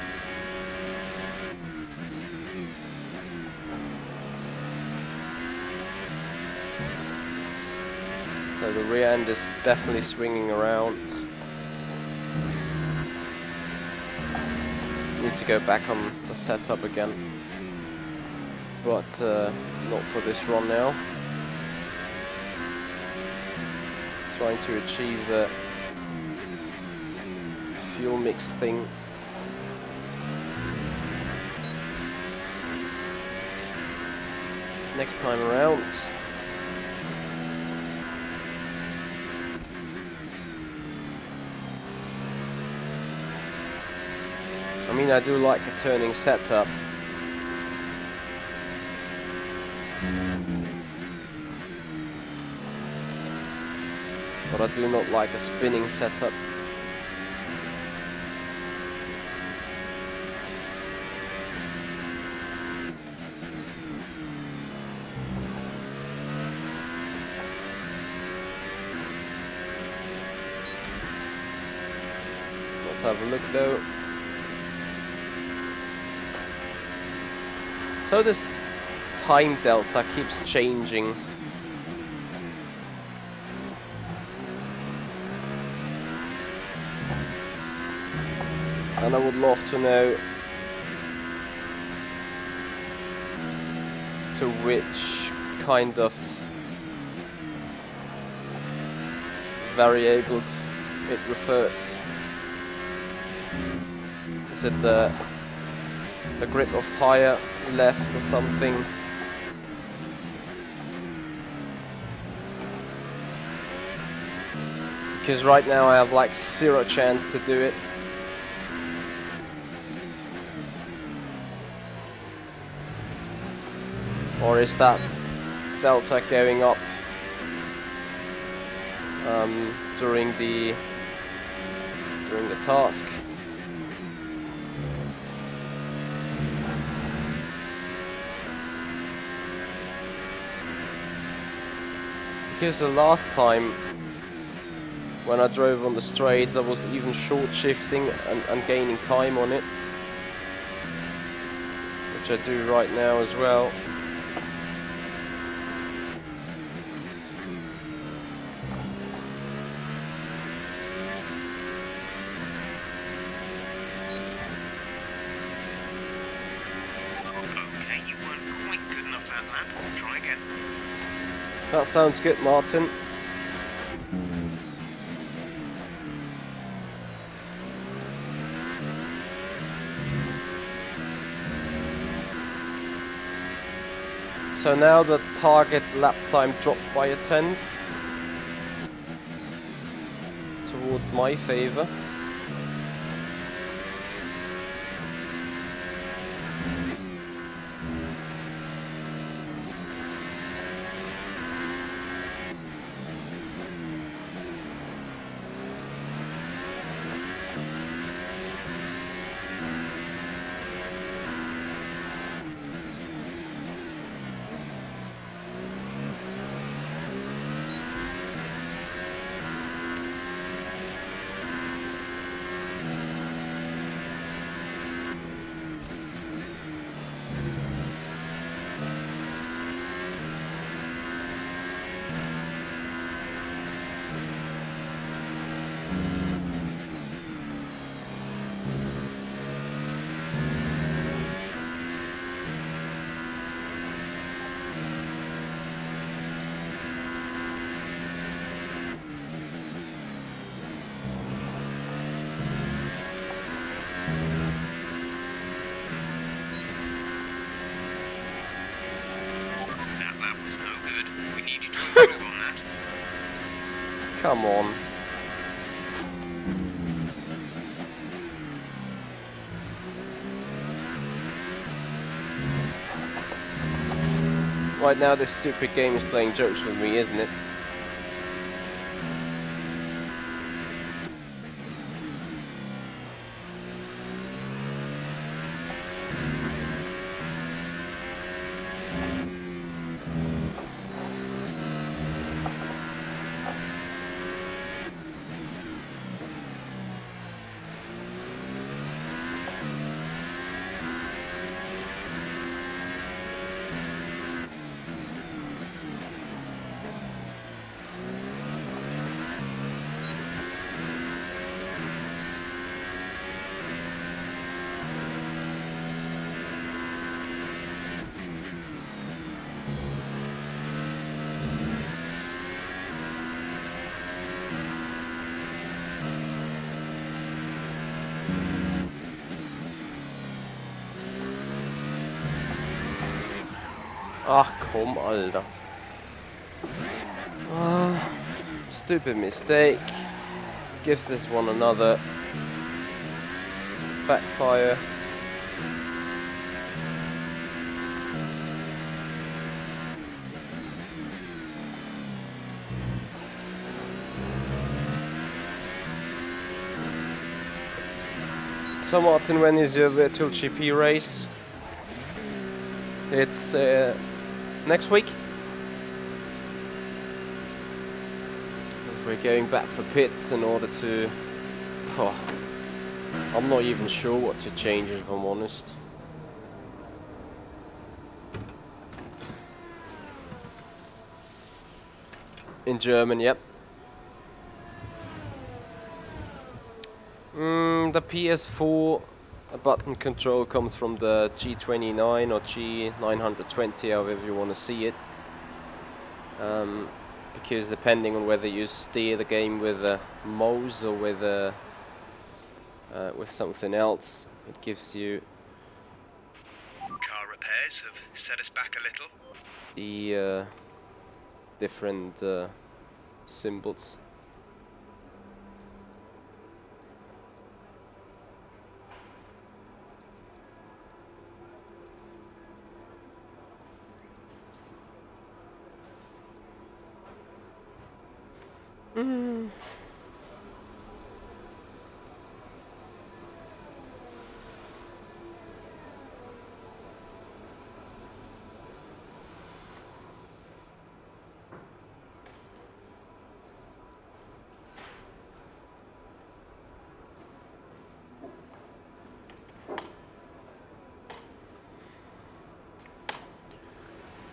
So the rear end is definitely swinging around. Need to go back on the setup again, but not for this run now. Trying to achieve the fuel mix thing. Next time around. I mean, I do like a turning setup. But I do not like a spinning setup. Let's have a look though. So this time delta keeps changing. And I would love to know to which kind of variables it refers. Is it the grip of tire left or something? Because right now I have like 0 chance to do it. Or is that delta going up during the task? Because the last time when I drove on the straights, I was even short shifting and gaining time on it, which I do right now as well. That sounds good, Martin. So now the target lap time dropped by 1/10 towards my favor. Come on. Right now this stupid game is playing jokes with me, isn't it? Ach komm, Alter. Stupid mistake. Gives this one another backfire. So Martin, when is your virtual GP race? It's next week. We're going back for pits in order to... Oh, I'm not even sure what to change, if I'm honest. In German, yep. The PS4 button control comes from the G29 or G920, however you want to see it. Because depending on whether you steer the game with a mouse or with something else, it gives you Car repairs have set us back a little. the different symbols.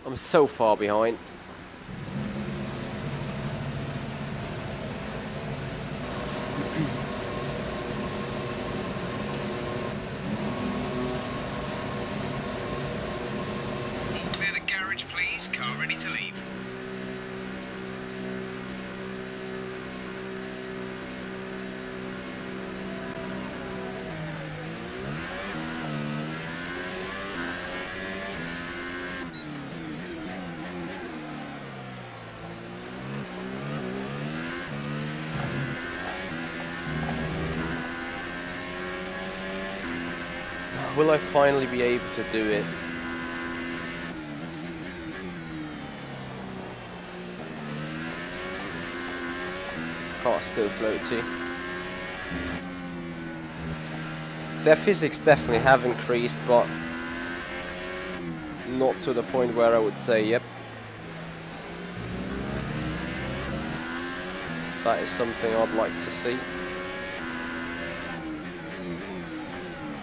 I'm so far behind. All clear the garage, please. Car ready to leave. Will I finally be able to do it? Car's still floaty. Their physics definitely have increased, but not to the point where I would say, yep. That is something I'd like to see.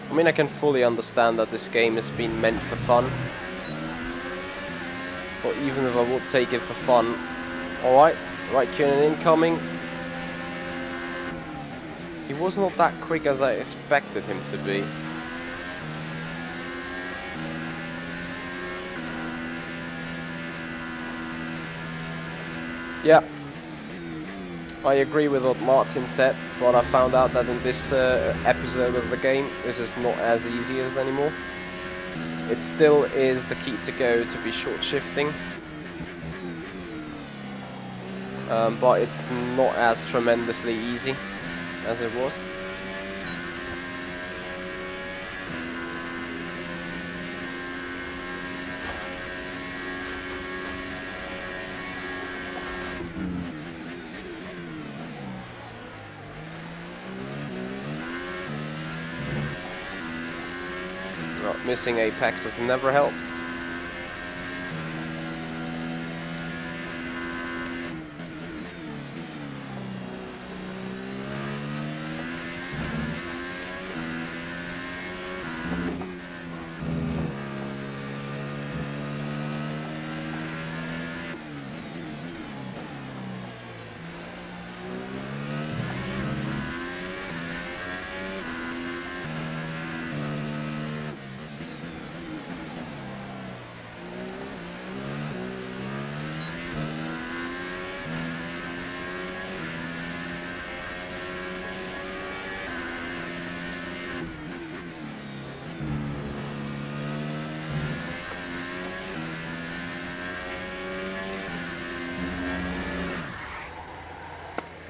I mean, I can fully understand that this game has been meant for fun. But even if I would take it for fun... Alright, right Kiernan incoming. He was not that quick as I expected him to be. Yeah. I agree with what Martin said, but I found out that in this episode of the game, this is not as easy as anymore. It still is the key to go to be short shifting. but it's not as tremendously easy as it was. Missing apexes never helps.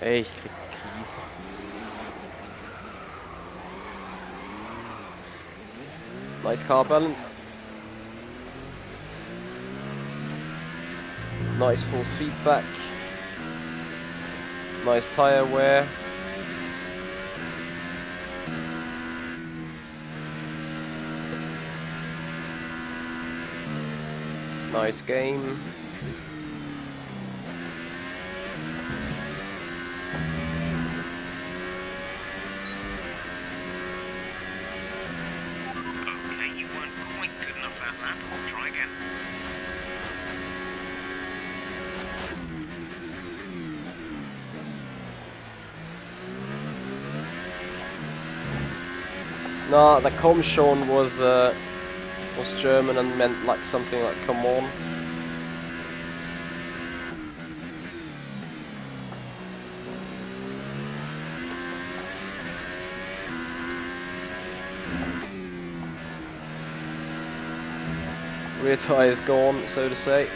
Ey, ich krieg die Krise. Nice car balance. Nice force feedback. Nice tyre wear. Nice game. No, the "Komm schon" was German and meant like something like "come on." Rear tyre is gone, so to say.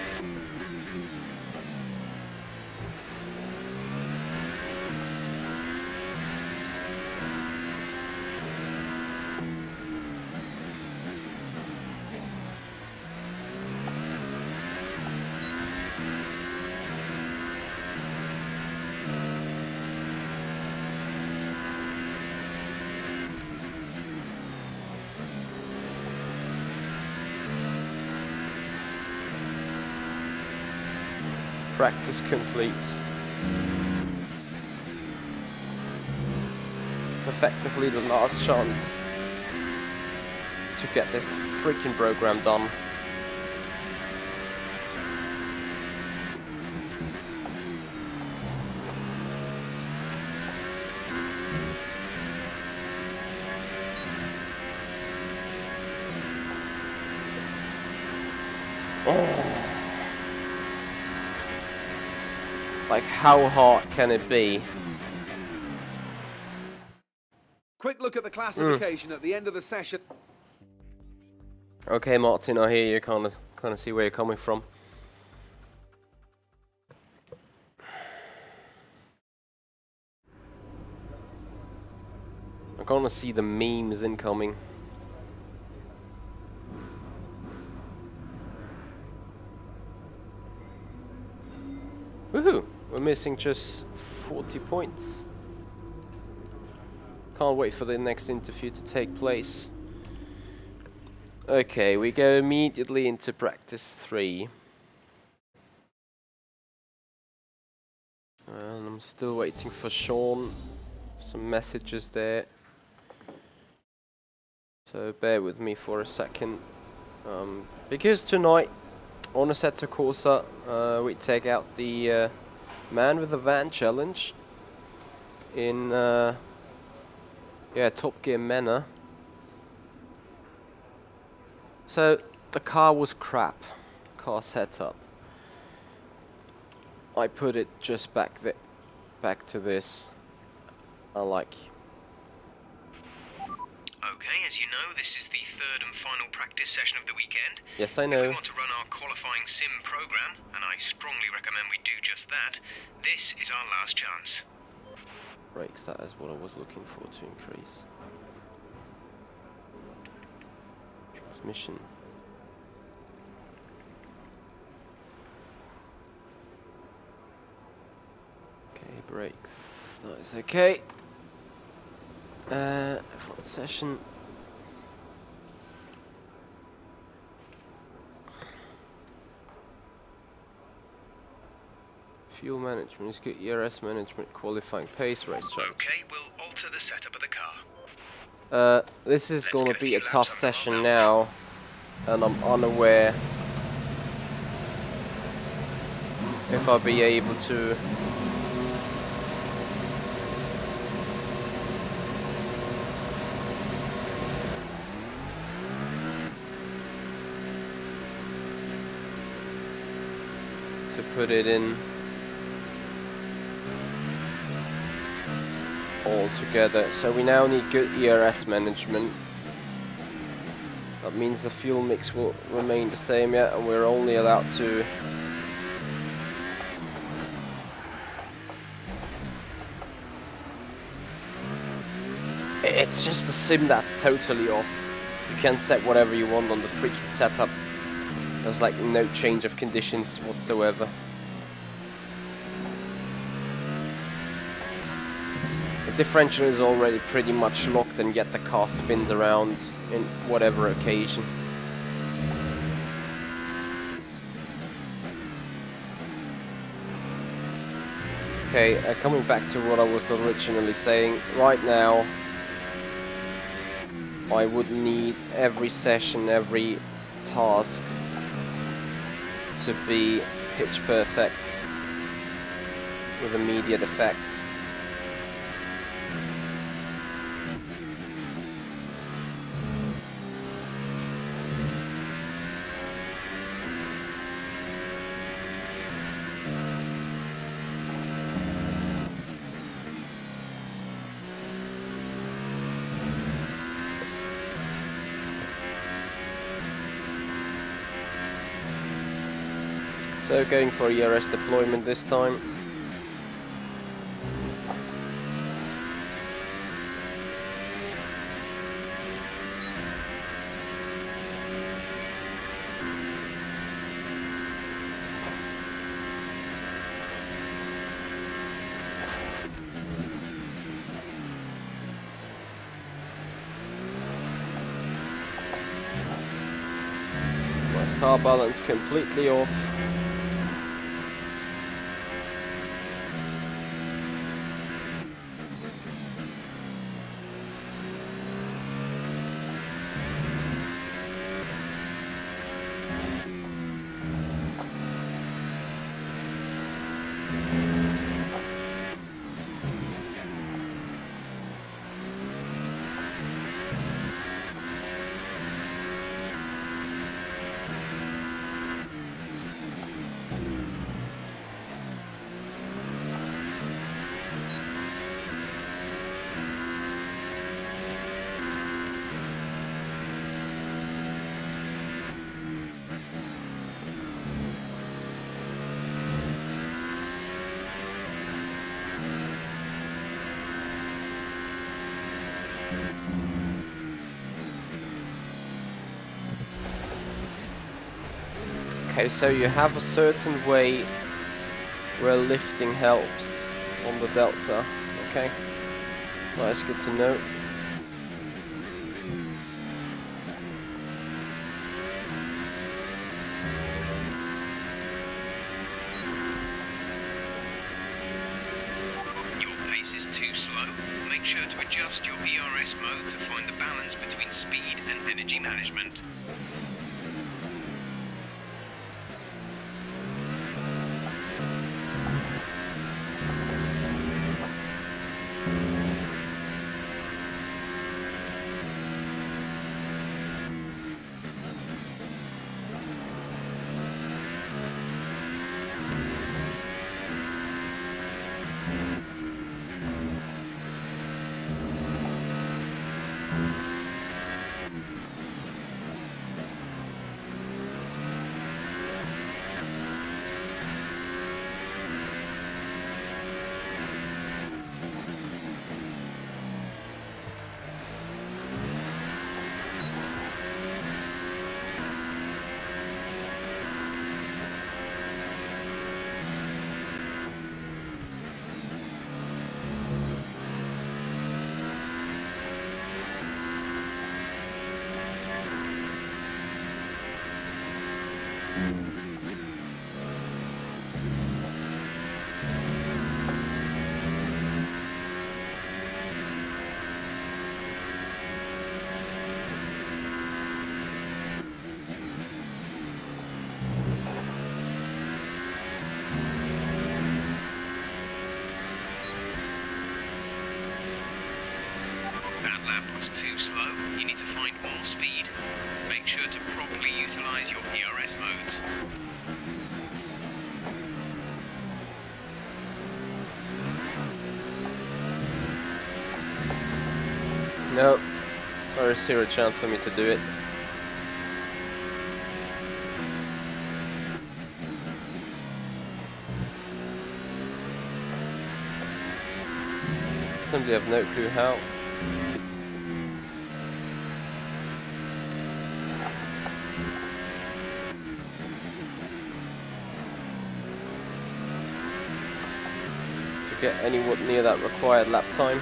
Practice complete. It's effectively the last chance to get this freaking program done. Like, how hard can it be? Quick look at the classification at the end of the session. Okay, Martin, I hear you. Kind of see where you're coming from. I'm gonna see the memes incoming. Woohoo! We're missing just 40 points. Can't wait for the next interview to take place. Okay, we go immediately into practice 3. And I'm still waiting for Sean. Some messages there. So bear with me for a second. Because tonight on Assetto Corsa we take out the man with the van challenge in Top Gear Mena. So the car was crap, car setup. I put it just back to this. I like. Okay, as you know, this is the third and final practice session of the weekend. Yes, I If know. we want to run our qualifying sim program, and I strongly recommend we do just that, this is our last chance. Brakes, that is what I was looking for to increase. Transmission. Okay, brakes. That is okay. F1 session. Fuel management is good. ERS management, qualifying, pace, racetrack. Okay, we'll alter the setup of the car. This is Let's gonna get a be few a laps tough under our session belt. now, and I'm unaware if I'll be able to put it in all together. So we now need good ERS management. That means the fuel mix will remain the same, yeah, and we're only allowed to it's just the sim that's totally off. You can set whatever you want on the freaking setup. There's like no change of conditions whatsoever. The differential is already pretty much locked, and yet the car spins around in whatever occasion. Okay, coming back to what I was originally saying, right now I would need every session, every task to be pitch perfect with immediate effect. So going for ERS deployment this time. Nice car balance completely off. Okay, so you have a certain way where lifting helps on the delta. Okay, that's good to know. Your pace is too slow. Make sure to adjust your ERS mode to find the balance between speed and energy management. too slow, you need to find more speed. Make sure to properly utilise your ERS modes. No, there is zero chance for me to do it. Simply have no clue how. To get anywhere near that required lap time.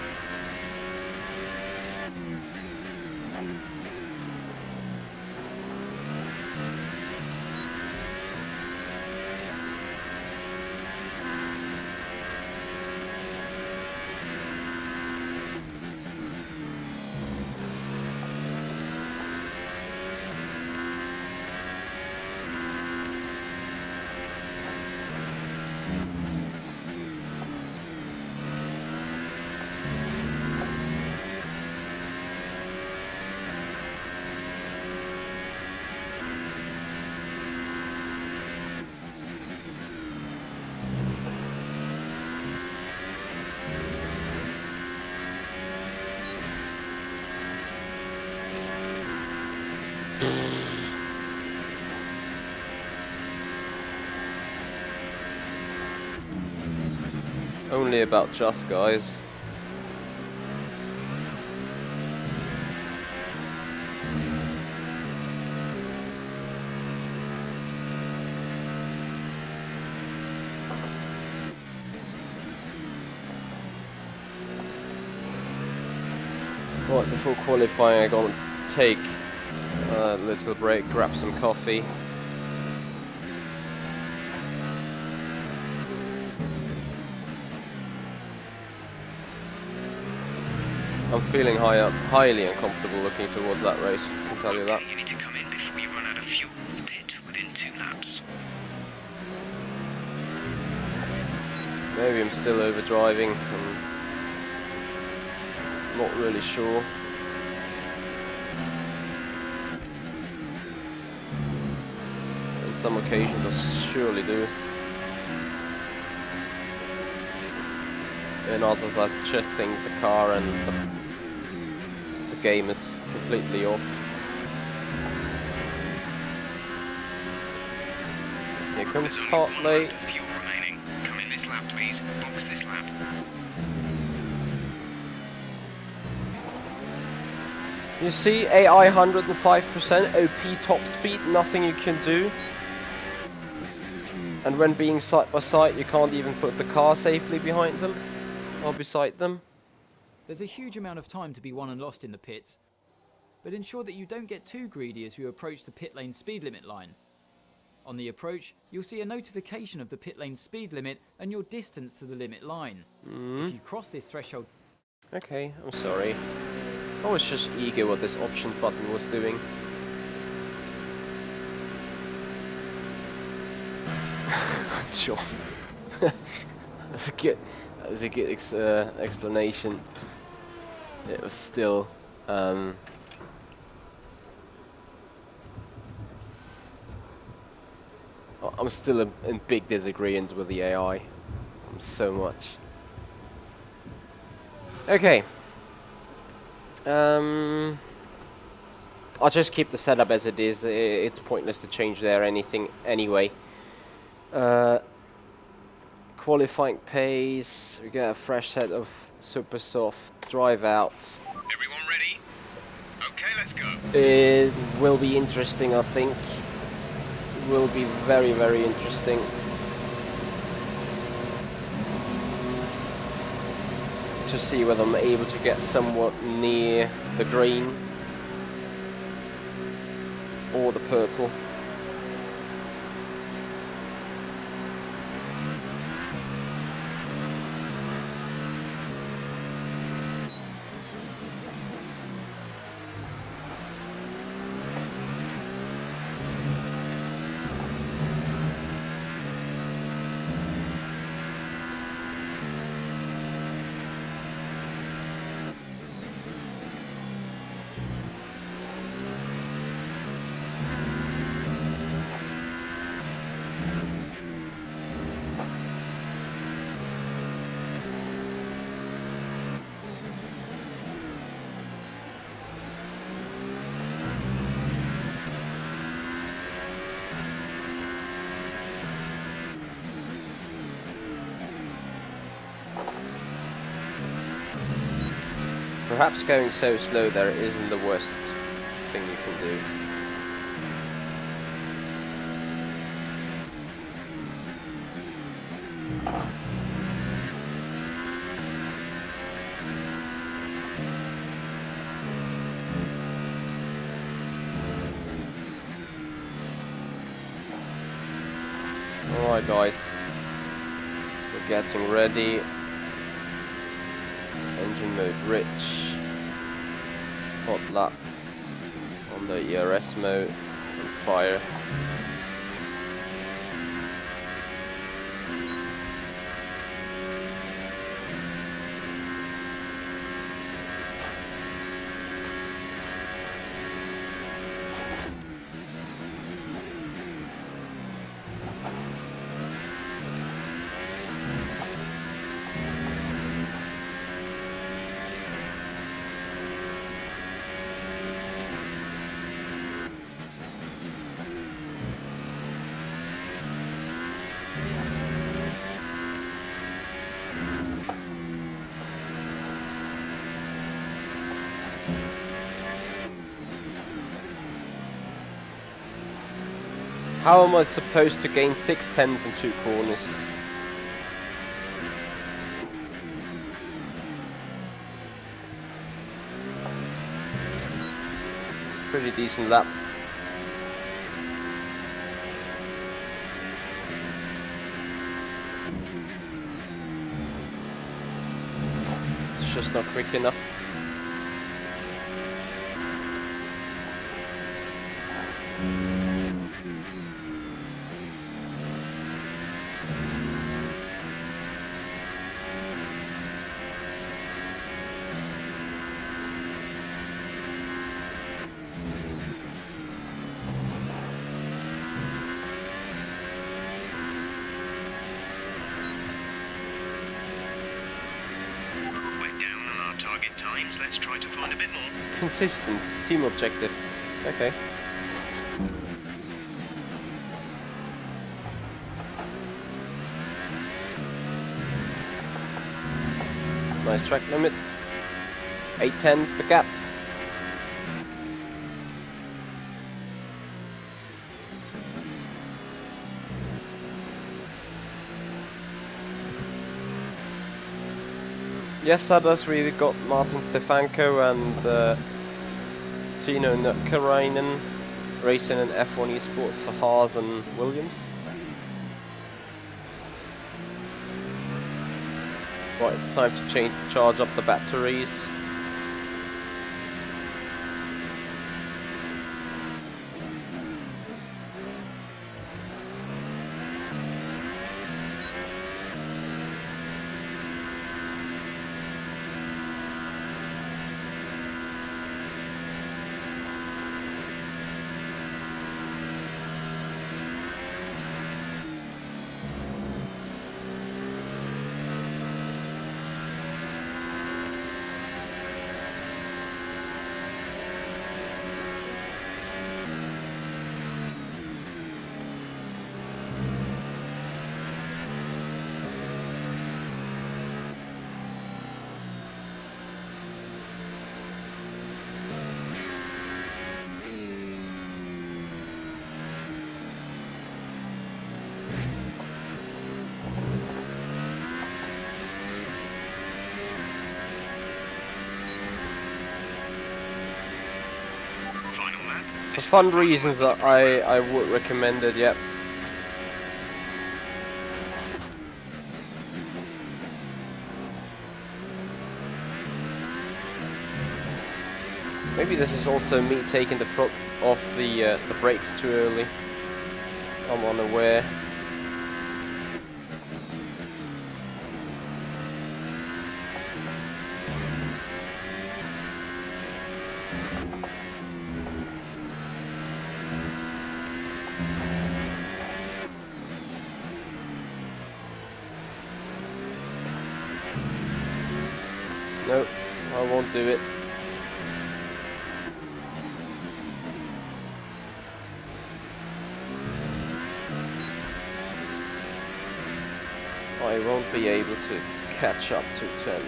Only about just, guys. Right, before qualifying, I'm gonna take a little break, grab some coffee. I'm feeling highly uncomfortable looking towards that race, I can tell you that. You need to come in before you run out of fuel in the pit within 2 laps. Maybe I'm still overdriving, I'm not really sure. On some occasions I surely do. In others I just think the car and the game is completely off. Here comes Hartley. Fuel remaining. Come in this lap, please. Box this lap. You see, AI 105%, OP top speed, nothing you can do. And when being side by side, you can't even put the car safely behind them or beside them. There's a huge amount of time to be won and lost in the pits, but ensure that you don't get too greedy as you approach the pit lane speed limit line. On the approach, you'll see a notification of the pit lane speed limit and your distance to the limit line. If you cross this threshold... Okay, I'm sorry. I was just eager what this option button was doing. Sure. That's a good explanation. It was still I'm still in big disagreement with the AI. So much. Okay. I'll just keep the setup as it is. It's pointless to change there anything anyway. Qualifying pace, we get a fresh set of super soft drive outs. Everyone ready? Okay, let's go. It will be interesting, I think. It will be very, very interesting. To see whether I'm able to get somewhat near the green or the purple. Perhaps going so slow there isn't the worst thing you can do. Alright guys, we're getting ready. Engine mode rich. Hot lap on the ERS mode and fire. How am I supposed to gain 6/10 in 2 corners? Pretty decent lap. It's just not quick enough. Let's try to find a bit more. Consistent team objective. Okay. Nice track limits. 8:10 the gap. Yes, others we got Martin Stefanko and Tino Nukkarainen racing in F1 Esports for Haas and Williams. Right, it's time to charge up the batteries. For fun reasons, I would recommend it, yep. Maybe this is also me taking the foot off the brakes too early. I'm unaware. Nope, I won't do it. I won't be able to catch up to 10th.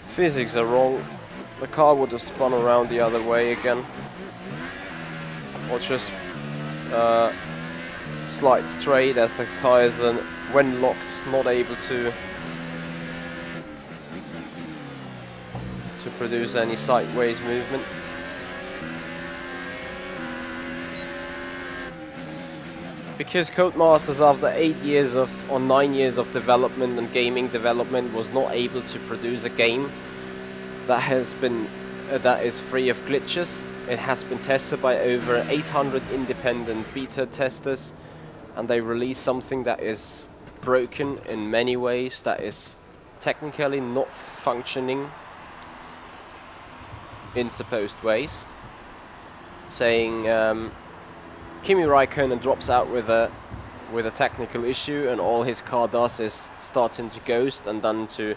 Physics are wrong. The car would have spun around the other way again. Or just slide straight as the tires are, when locked, not able to produce any sideways movement. Because Codemasters, after 8 years of, or 9 years of development and gaming development, was not able to produce a game that has been that is free of glitches. It has been tested by over 800 independent beta testers, and they release something that is broken in many ways, that is technically not functioning in supposed ways, saying Kimi Raikkonen drops out with a technical issue, and all his car does is starting to ghost and then to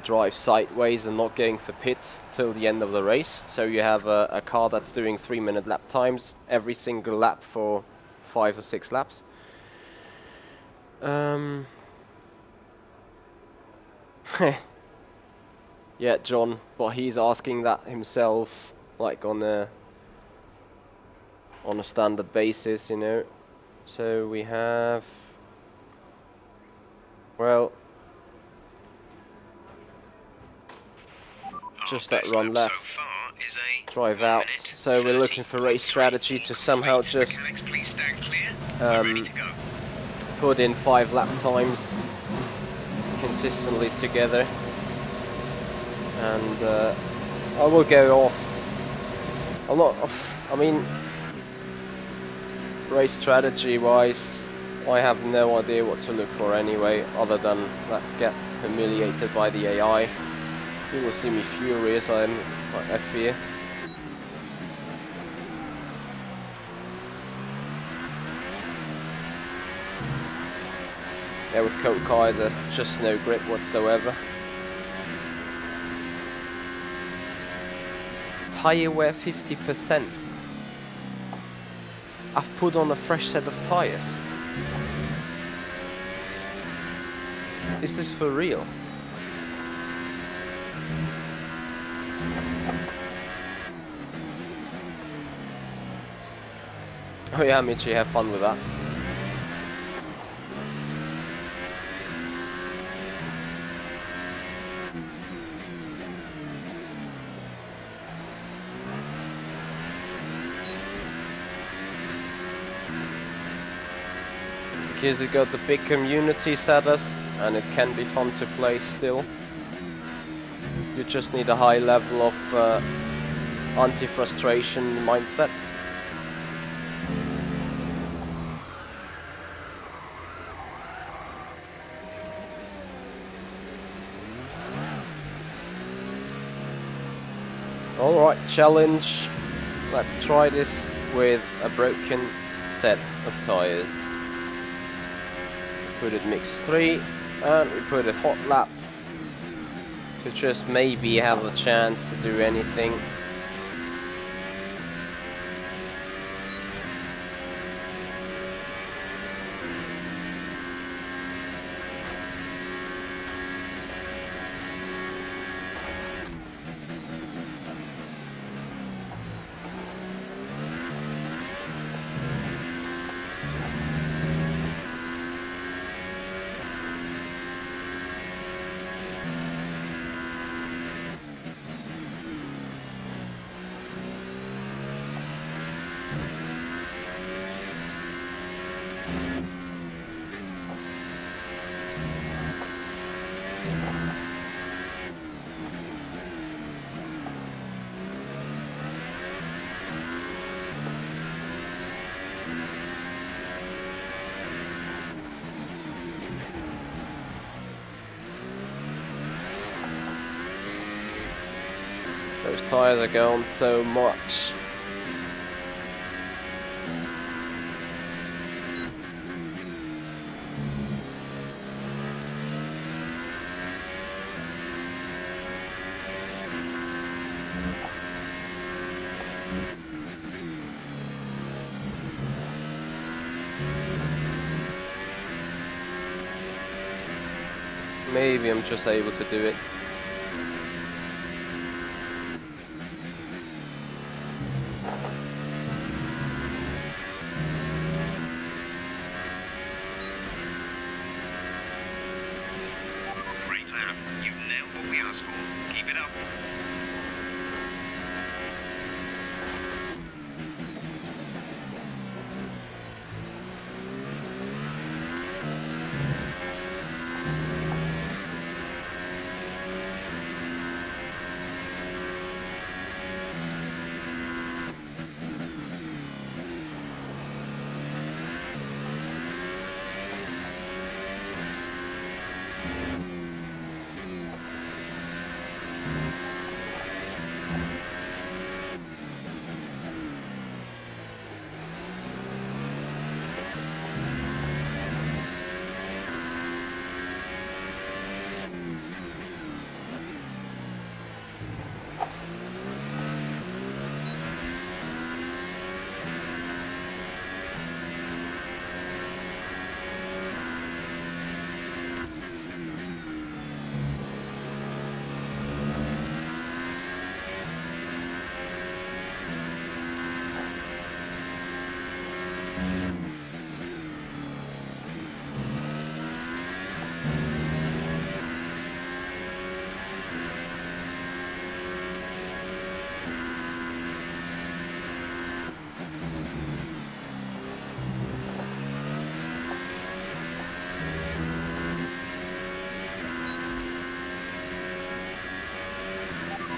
drive sideways and not going for pits till the end of the race. So you have a car that's doing 3-minute lap times every single lap for 5 or 6 laps. Yeah, John, but he's asking that himself, like on a standard basis, you know. So we have, well, just that run left, drive out. So we're looking for race strategy to somehow just put in 5 lap times consistently together. And I will go off. I'm not. I mean, race strategy wise, I have no idea what to look for anyway, other than that get humiliated by the AI. You will see me furious. I fear. Yeah, with Code Kai, there's just no grip whatsoever. Tire wear 50%. I've put on a fresh set of tires. Is this for real? Oh yeah, Michi, have fun with that. Because it got the big community status, and it can be fun to play still. You just need a high level of anti-frustration mindset. Alright, challenge. Let's try this with a broken set of tires. Put it mix 3 and we put it hot lap to just maybe have a chance to do anything. Those tires are going so much. Maybe I'm just able to do it. Great lap. You've nailed what we asked for. Keep it up.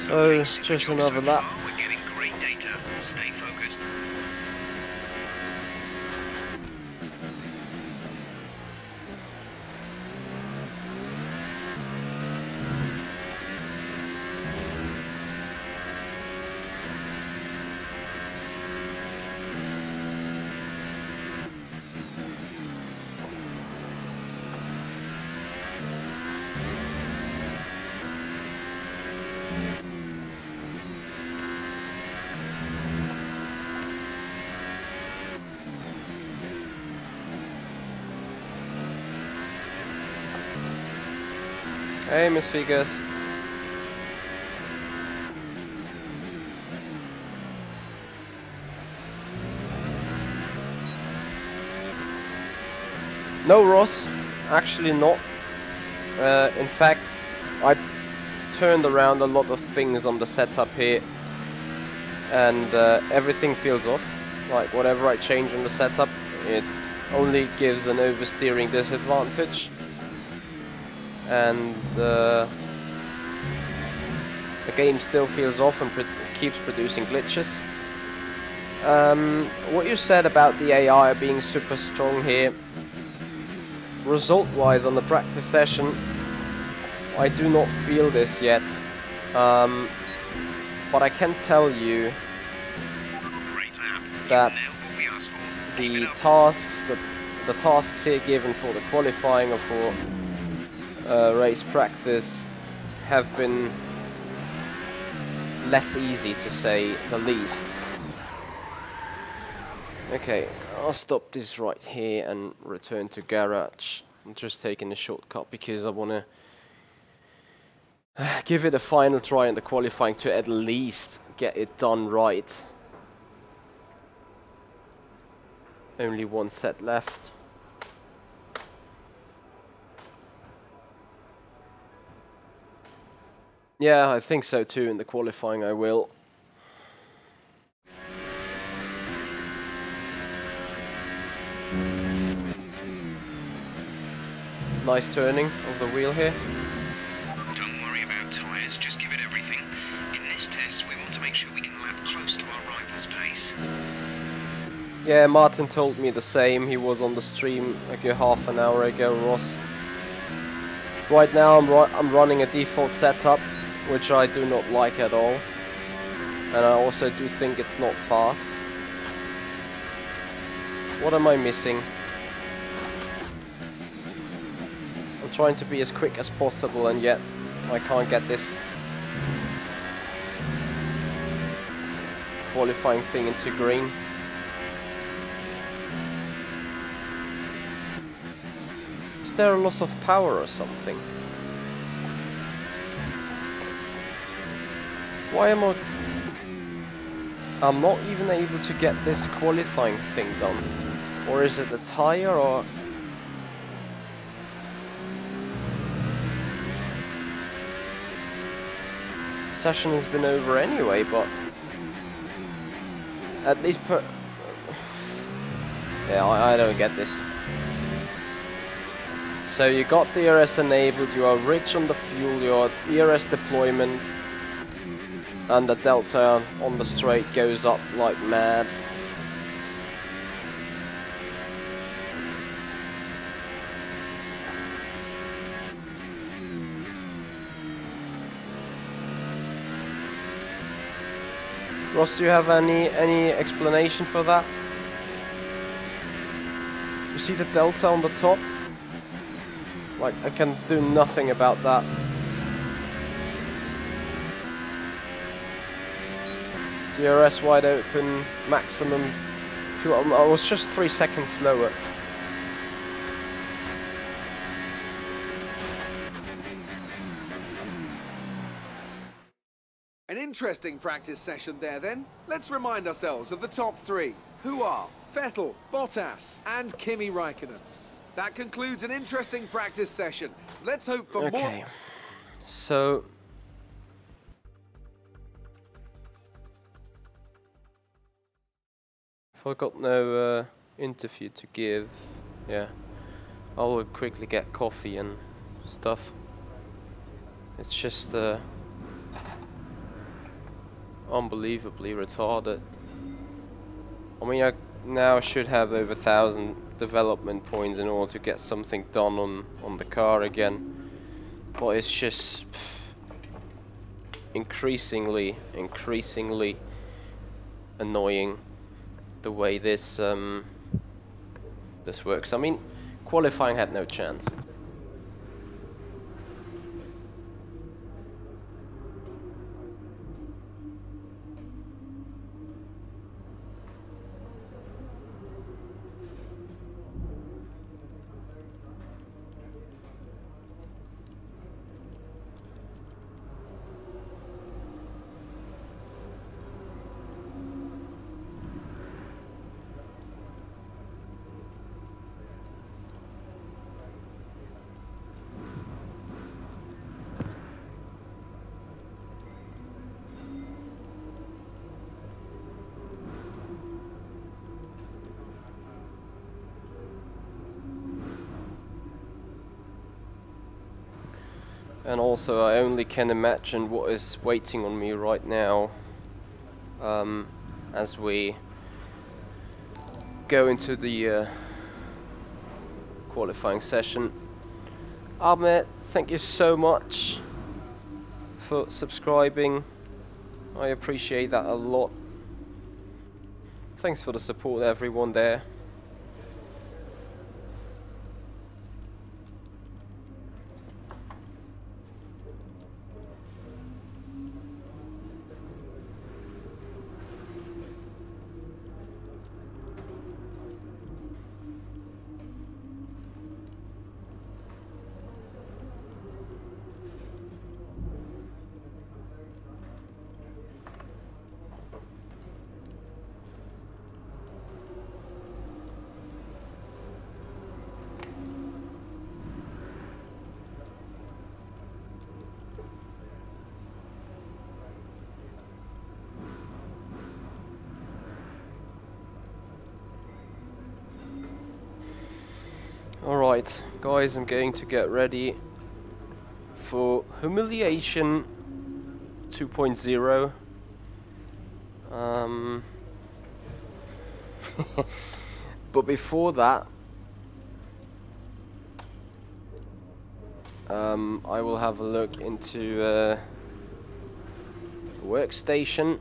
So, just another lap. We're getting great data. Stay focused. Hey, Miss Vegas. No, Ross, actually not. In fact, I turned around a lot of things on the setup here, and everything feels off. Like whatever I change on the setup, it only gives an oversteering disadvantage. And the game still feels off and keeps producing glitches. What you said about the AI being super strong here, result-wise on the practice session, I do not feel this yet. But I can tell you that the tasks here given for the qualifying or for race practice have been less easy, to say the least. Okay, I'll stop this right here and return to garage. I'm just taking a shortcut because I want to give it a final try in the qualifying to at least get it done right. Only one set left. Yeah, I think so too. In the qualifying I will. Nice turning of the wheel here. Don't worry about tyres, just give it everything. In this test, we want to make sure we can lap close to our rival's pace. Yeah, Martin told me the same. He was on the stream like a half an hour ago, Ross. Right now I'm running a default setup, which I do not like at all. And I also do think it's not fast. What am I missing? I'm trying to be as quick as possible, and yet I can't get this qualifying thing into green. Is there a loss of power or something? Why am I... I'm not even able to get this qualifying thing done. Or is it the tire, or... Session has been over anyway, but... At least per... Yeah, I don't get this. So you got DRS enabled, you are rich on the fuel, your DRS deployment, and the delta on the straight goes up like mad. Ross, do you have any explanation for that? You see the delta on the top? Like, I can do nothing about that. DRS wide open, maximum. I was just 3 seconds slower. An interesting practice session there then. Let's remind ourselves of the top three, who are Vettel, Bottas and Kimi Räikkönen. That concludes an interesting practice session. Let's hope for more. Okay, so... If I got no interview to give, yeah, I will quickly get coffee and stuff. It's just unbelievably retarded. I mean, I now should have over 1,000 development points in order to get something done on the car again, but it's just increasingly annoying the way this this works. I mean, qualifying had no chance. And also, I only can imagine what is waiting on me right now as we go into the qualifying session. Ahmed, thank you so much for subscribing. I appreciate that a lot. Thanks for the support, everyone there. Alright, guys, I'm going to get ready for Humiliation 2.0. But before that, I will have a look into the workstation,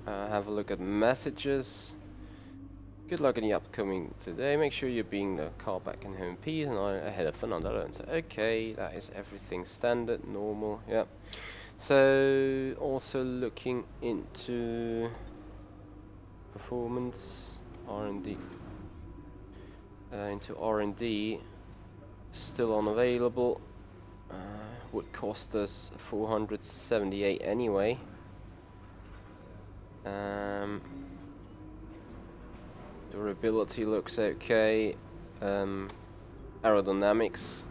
have a look at messages. Good luck in the upcoming today. Make sure you're being the car back in home peace and I ahead of Fernando Alonso. Okay, that is everything standard, normal, yeah. So also looking into performance, R&D, into R&D, still unavailable. would cost us 478 anyway. Durability looks okay. Aerodynamics.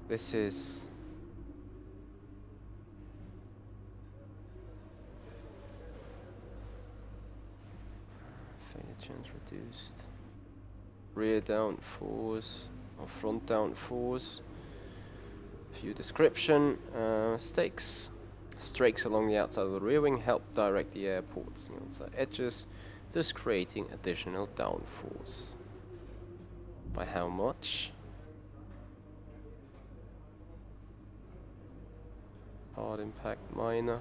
This is failure chance reduced. Rear downforce or front downforce. Few description. Stakes. Strakes along the outside of the rear wing help direct the airports on the outside edges, thus creating additional downforce. By how much? Hard impact minor.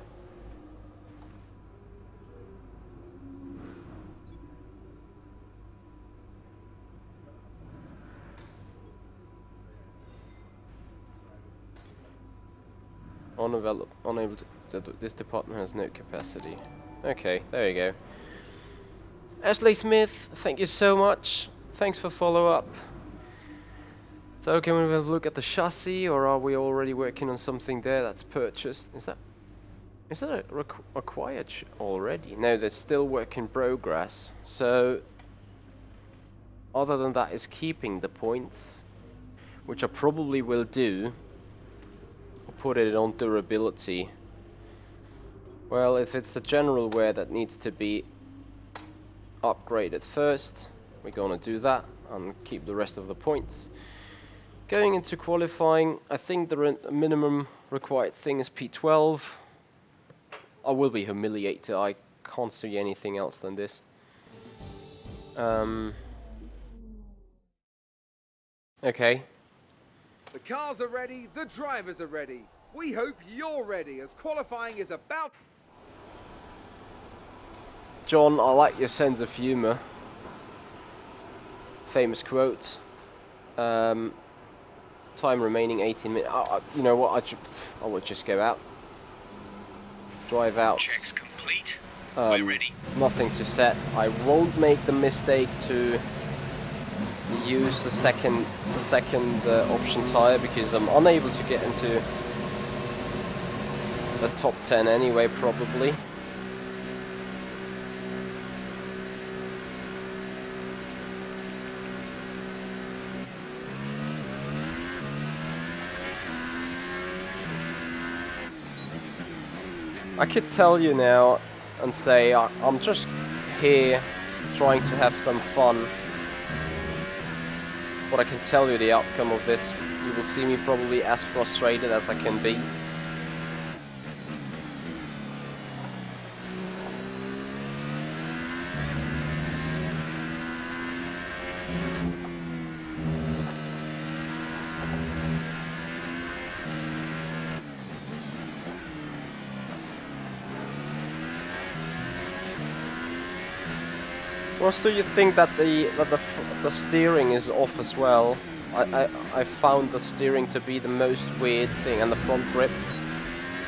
Unable to. This department has no capacity. Okay, there you go. Ashley Smith, thank you so much. Thanks for follow up. So can we have a look at the chassis, or are we already working on something there that's purchased? Is that acquired already? No, there's still work in progress. So other than that is keeping the points, which I probably will do. I'll put it on durability. Well, if it's the general wear that needs to be upgraded first, we're gonna do that and keep the rest of the points. Going into qualifying, I think the minimum required thing is P12. I will be humiliated. I can't see anything else than this. Okay. The cars are ready, the drivers are ready. We hope you're ready as qualifying is about... John, I like your sense of humor. Famous quote. Time remaining 18 minutes. You know what? I would just go out. Drive out. Checks complete. We're ready. Nothing to set. I won't make the mistake to use the second option tire because I'm unable to get into the top 10 anyway, probably. I could tell you now and say I'm just here trying to have some fun. But I can tell you the outcome of this. You will see me probably as frustrated as I can be. Ross, do you think that the steering is off as well? I found the steering to be the most weird thing, and the front grip,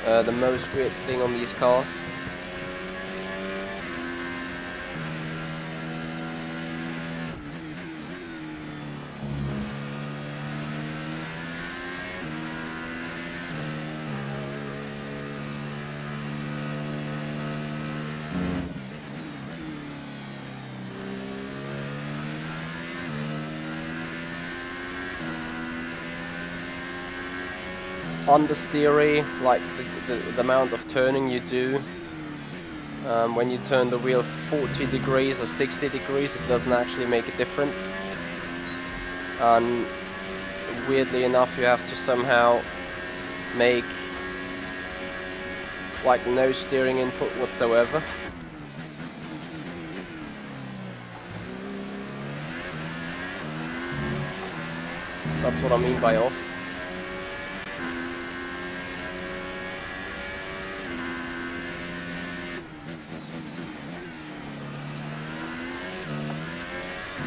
the most weird thing on these cars. Understeery, like the amount of turning you do. When you turn the wheel 40 degrees or 60 degrees, it doesn't actually make a difference. And weirdly enough, you have to somehow make like no steering input whatsoever. That's what I mean by off.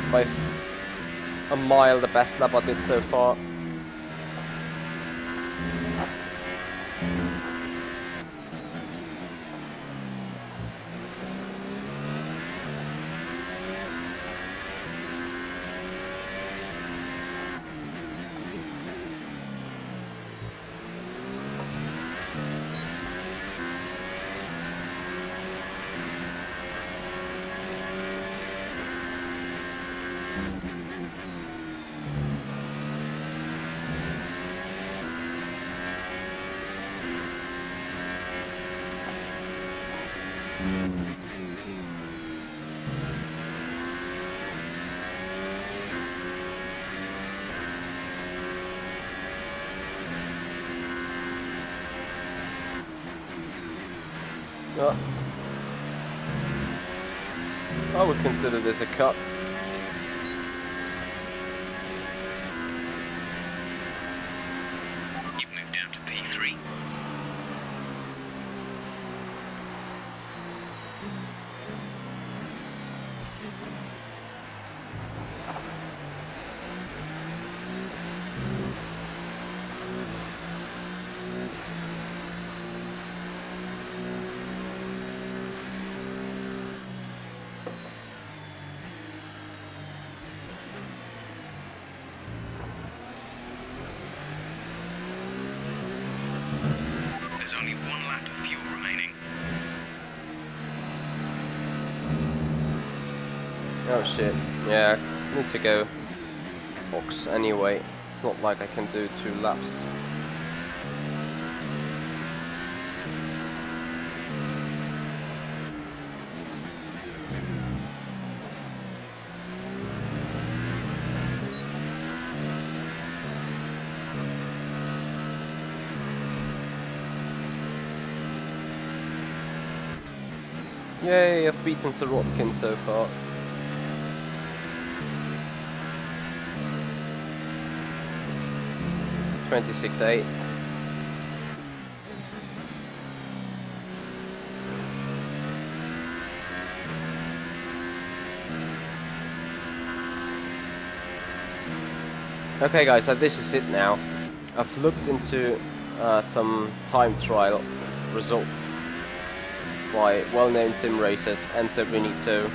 By a mile the best lap I did so far. Oh. I would consider this a cut. You've moved down to P3. There's only one lap of fuel remaining. Oh shit, yeah, I need to go box anyway. It's not like I can do 2 laps. Yay, I've beaten Sirotkin so far. $26.8. Okay guys, so this is it now. I've looked into some time trial results by well-known sim racers, Enzo Benito,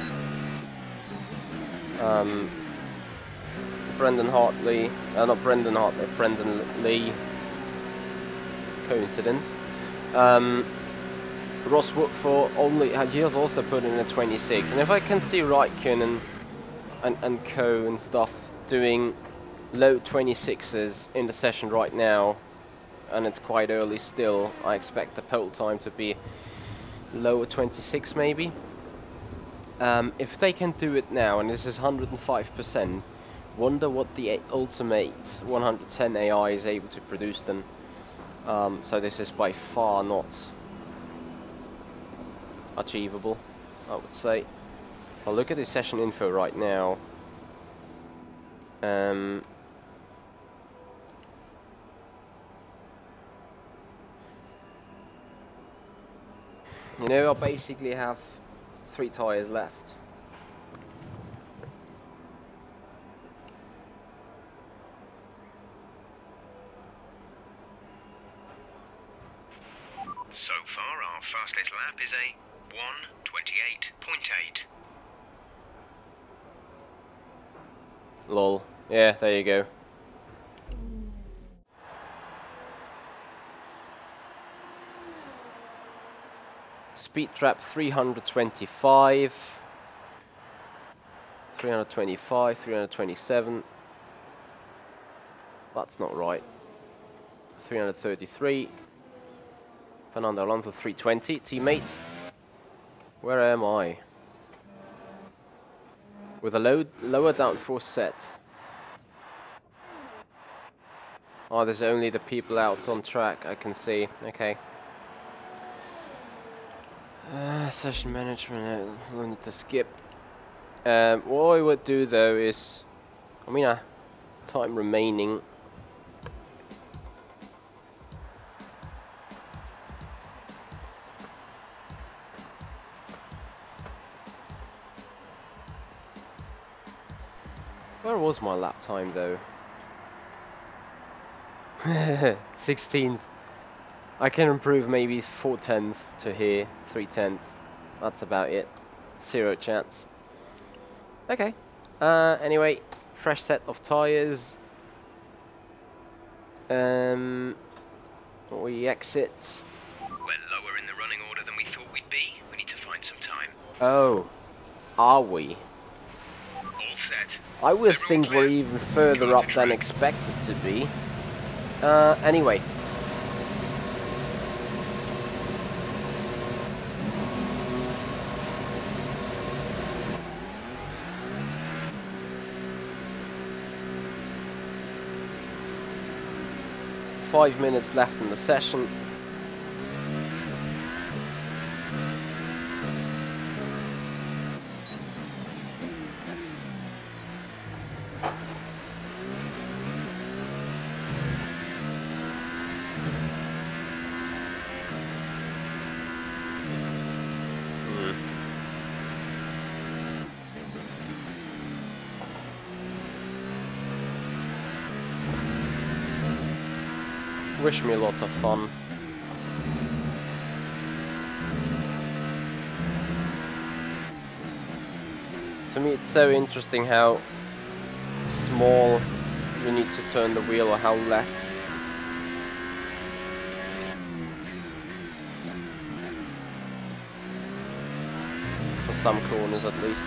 Brendan Hartley, not Brendan Hartley, Brendan Lee, coincidence. Ross Woodford he has also put in a 26, and if I can see Raikkonen and co and stuff doing low 26s in the session right now, and it's quite early still, I expect the pole time to be lower 26 maybe. If they can do it now, and this is 105%, wonder what the ultimate 110 AI is able to produce then. So this is by far not achievable, I would say. I'll look at the session info right now. You know, I basically have 3 tyres left. So far, our fastest lap is a 1:28.8. Lol. Yeah, there you go. Speed trap 325. 325, 327. That's not right. 333. Fernando Alonso 320. Teammate. Where am I? With a lower downforce set. Oh, there's only the people out on track I can see. Okay. Session management, we'll need to skip. What I would do though is, time remaining. Where was my lap time though? 16th. I can improve maybe 4/10 to here, 3/10. That's about it. 0 chance. Okay. Anyway, fresh set of tires. We exit. We're lower in the running order than we thought we'd be. We need to find some time. Oh, are we? All set. I would Everyone think clear? we're even further Go up to than track. expected to be. Anyway. "5 minutes left in the session." Wish me a lot of fun. To me it's so interesting how small you need to turn the wheel, or how less. For some corners at least.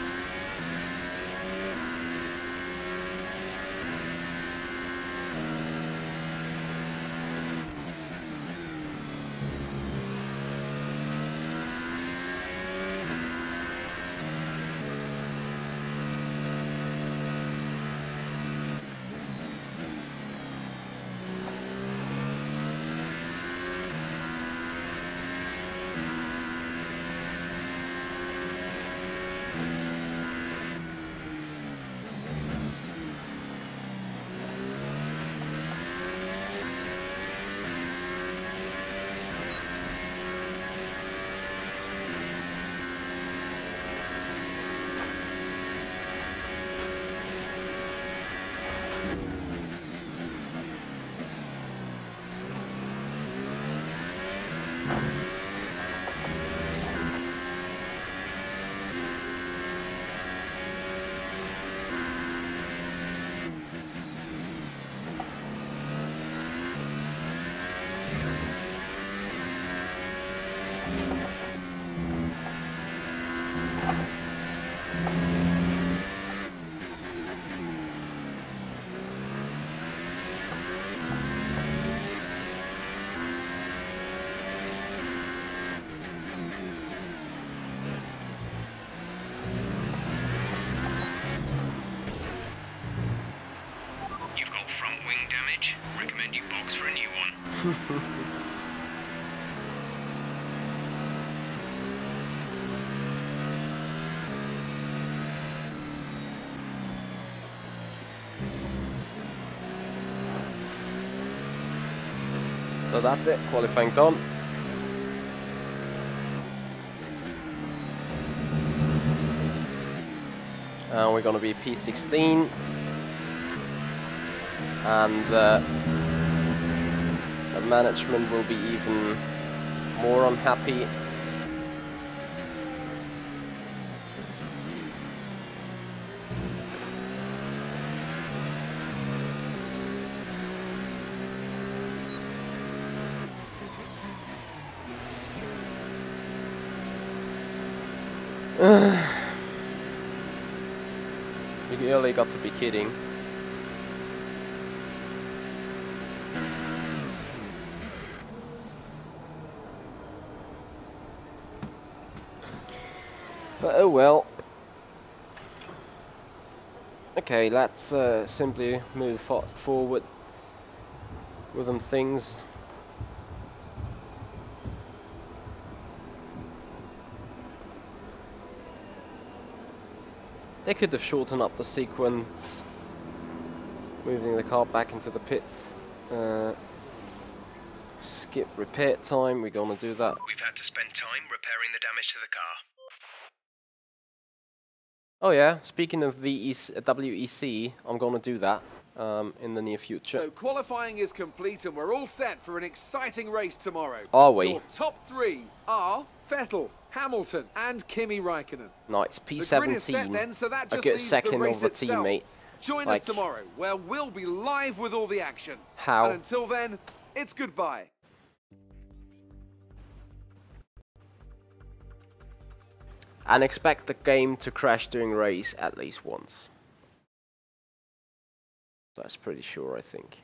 Recommend you box for a new one. So that's it, qualifying done. And we're gonna be P16. And the management will be even more unhappy. You really got to be kidding. But oh well. Okay, let's simply move fast forward with them things. They could have shortened up the sequence, moving the car back into the pits. Skip repair time, we're gonna do that. We've had to spend time repairing the damage to the car. Oh yeah, speaking of WEC, I'm gonna do that in the near future. So qualifying is complete and we're all set for an exciting race tomorrow. Are we? Your top three are Vettel, Hamilton and Kimi Raikkonen. Nice, The grid is set P17, then, so that a just good leaves the second race over itself. teammate. Join Like, us tomorrow, where we'll be live with all the action. How? And until then, it's goodbye. And expect the game to crash during race at least once. That's pretty sure, I think.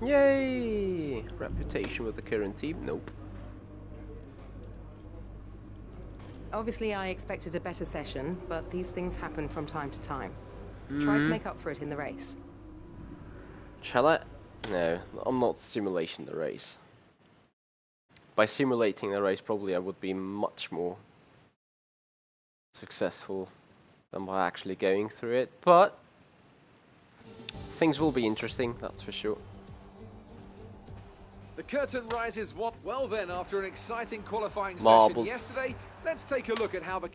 Yay! Reputation with the current team? Nope. Obviously, I expected a better session, but these things happen from time to time. Try to make up for it in the race. Shall I? No, I'm not simulating the race. By simulating the race, probably I would be much more successful. than by actually going through it, but things will be interesting, that's for sure. The curtain rises well then, after an exciting qualifying Marbles. session yesterday, let's take a look at how the...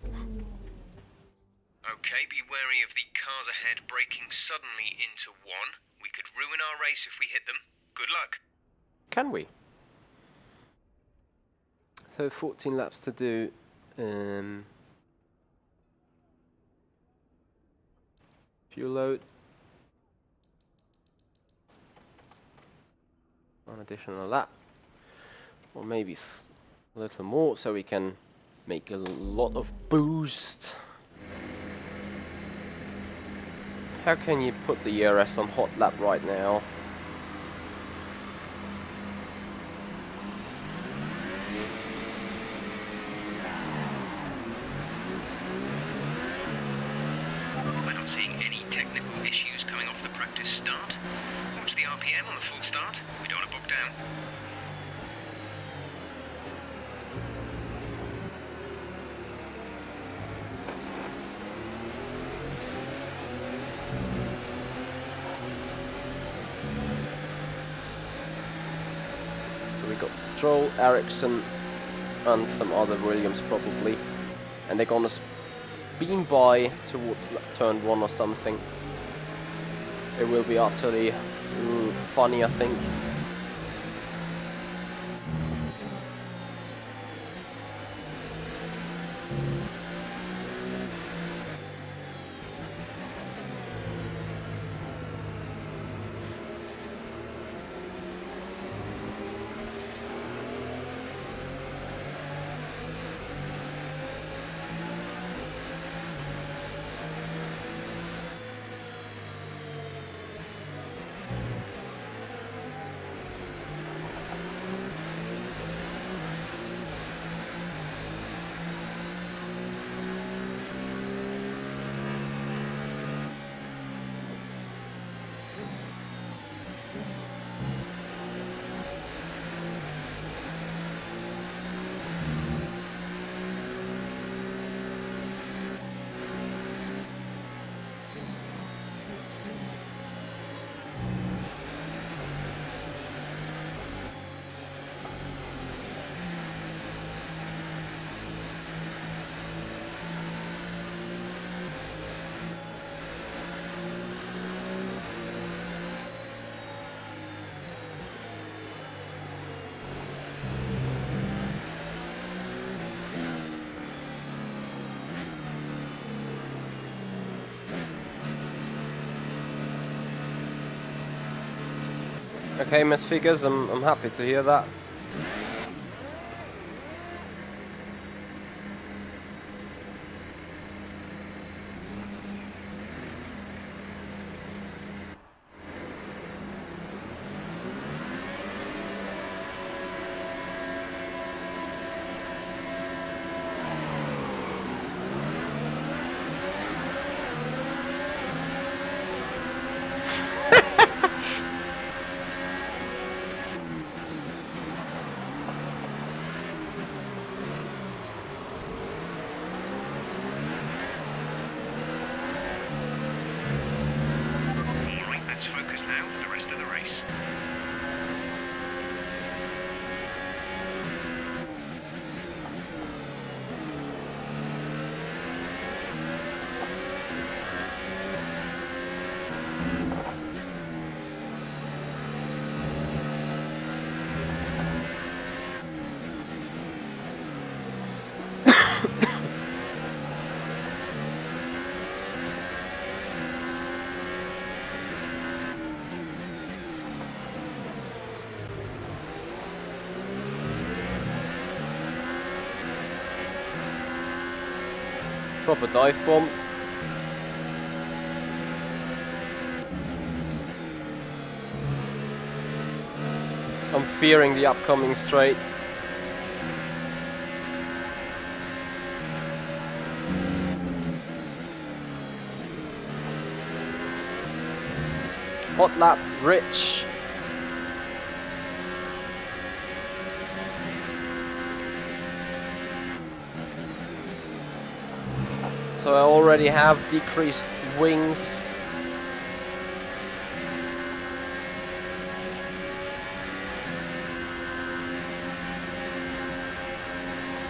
Okay, be wary of the cars ahead braking suddenly into one. We could ruin our race if we hit them. Good luck. Can we? So 14 laps to do. Fuel load. One additional lap. Or maybe a little more so we can make a lot of boost. How can you put the ERS on hot lap right now? We're not seeing any technical issues coming off the practice start. Watch the RPM on the full start. We don't want to bog down. So we got Stroll, Ericsson, and some other Williams probably, and they're gonna beam by towards turn 1 or something. It will be utterly funny, I think. Okay, Miss Figures, I'm happy to hear that. Let's focus now for the rest of the race. Proper dive bomb. I'm fearing the upcoming straight. Hot lap, Rich. So I already have decreased wings.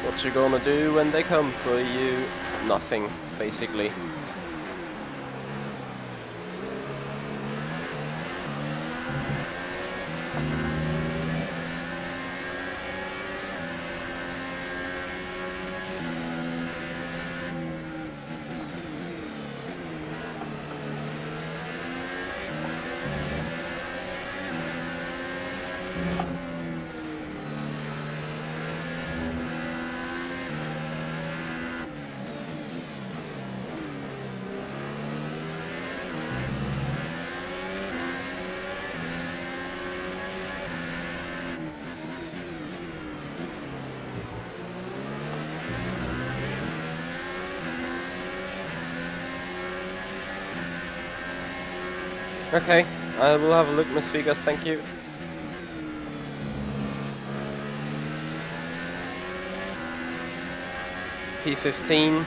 What you gonna do when they come for you? Nothing, basically. Okay, I will have a look, Miss Vegas, thank you. P15.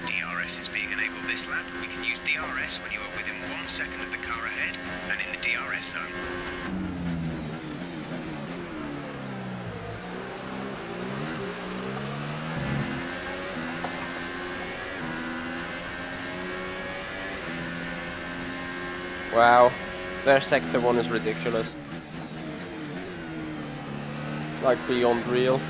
DRS is being enabled this lap. We can use DRS when you are within 1 second of the car ahead and in the DRS zone. Wow, their sector 1 is ridiculous. Like beyond real.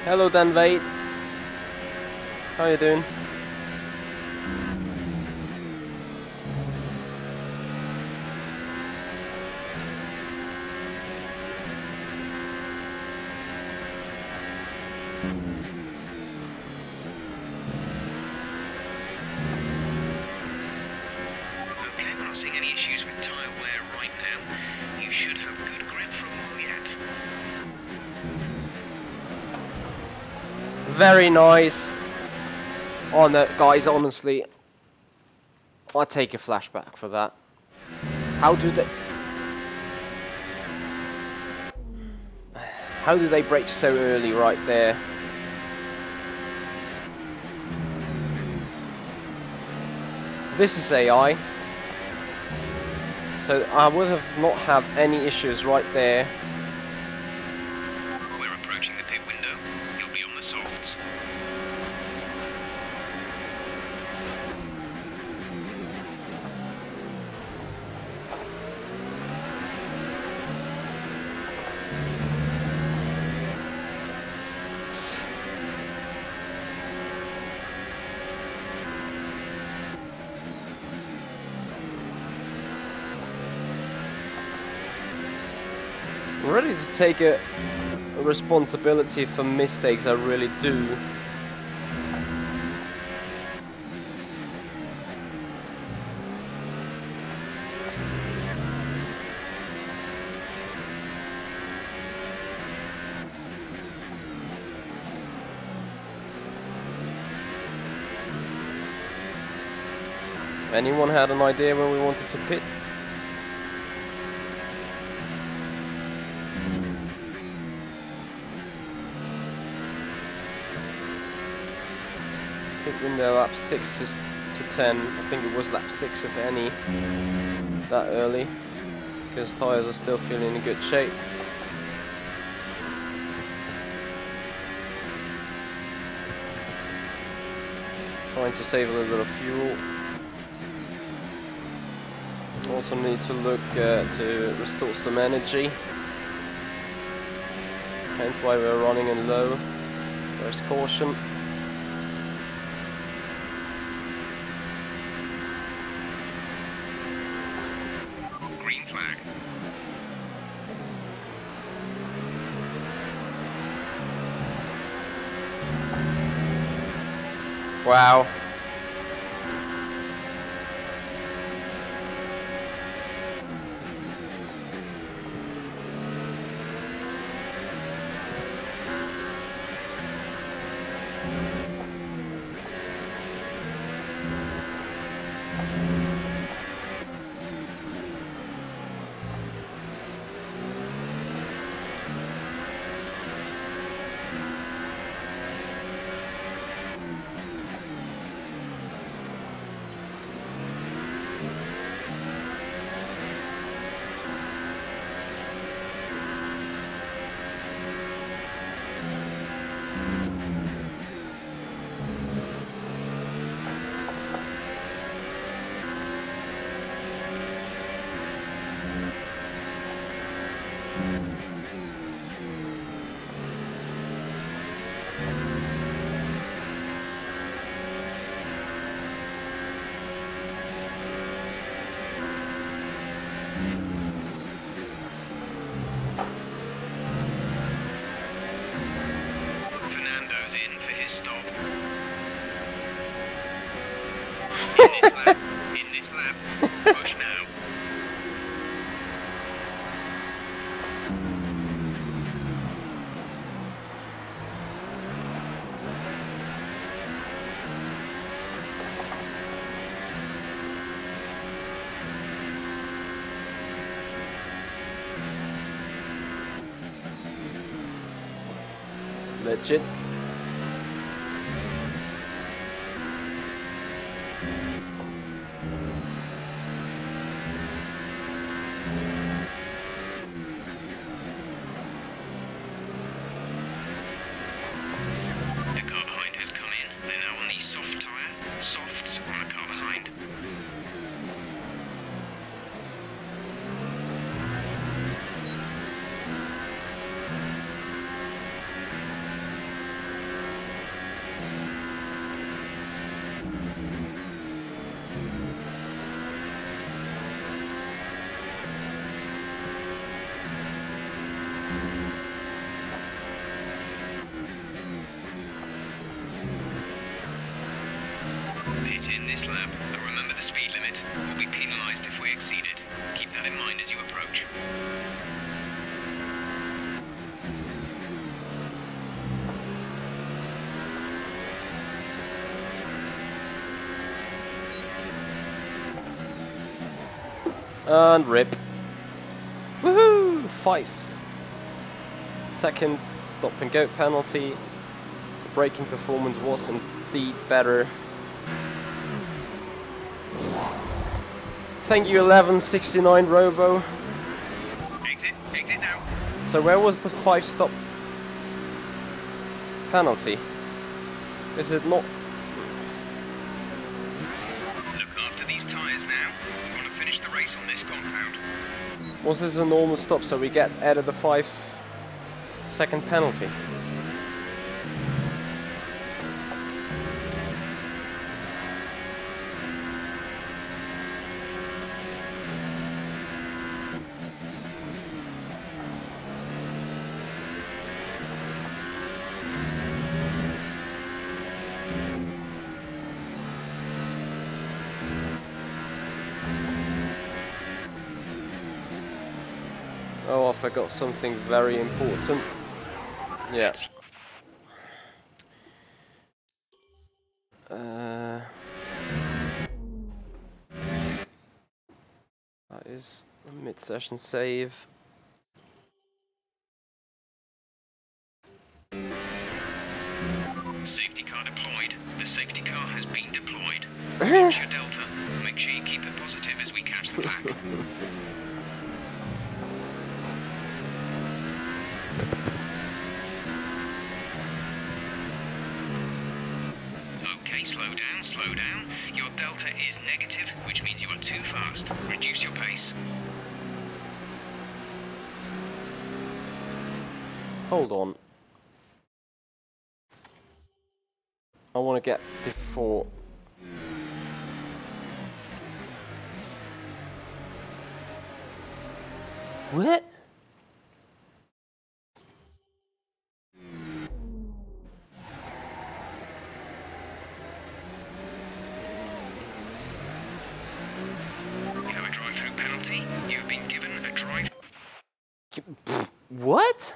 Hello Dan Vade. How you doing? Okay, we're not seeing any issues with tyre wear right now. You should have good grip for a while yet. Very nice. Oh no, guys, honestly, I take a flashback for that. How do they brake so early right there? This is AI, so I would have not have any issues right there. We're approaching the pit window. You'll be on the softs. I'm ready to take a responsibility for mistakes, I really do. Anyone had an idea where we wanted to pit? Pit window lap 6 to 10. I think it was lap 6 if any, that early, because tyres are still feeling in good shape. Trying to save a little bit of fuel. Also need to look to restore some energy. hence why we're running in low. There's caution. Green flag. Wow. Fernando's in for his stop. In this lap, push now. Legit. The car behind has come in. They're now on the soft tyre. Softs on the car behind. Pit in this lap, but remember the speed limit. We'll be penalised if we exceed it. Keep that in mind as you approach. And rip. Woohoo! 5 seconds stop and go penalty. The braking performance was indeed better. Thank you 1169 Robo. Exit now. So where was the 5 stop penalty? Is it not? Look after these tyres now. We want to finish the race on this compound. Was this a normal stop so we get added the 5-second penalty? Oh, I forgot something very important. Yeah. That is a mid-session save. Safety car deployed. The safety car has been deployed. Watch your delta. Make sure you keep it positive as we catch the pack. Okay, slow down, slow down. Your delta is negative, which means you are too fast. Reduce your pace. Hold on. I want to get before. What? You have a drive-through penalty. You've been given a drive. What?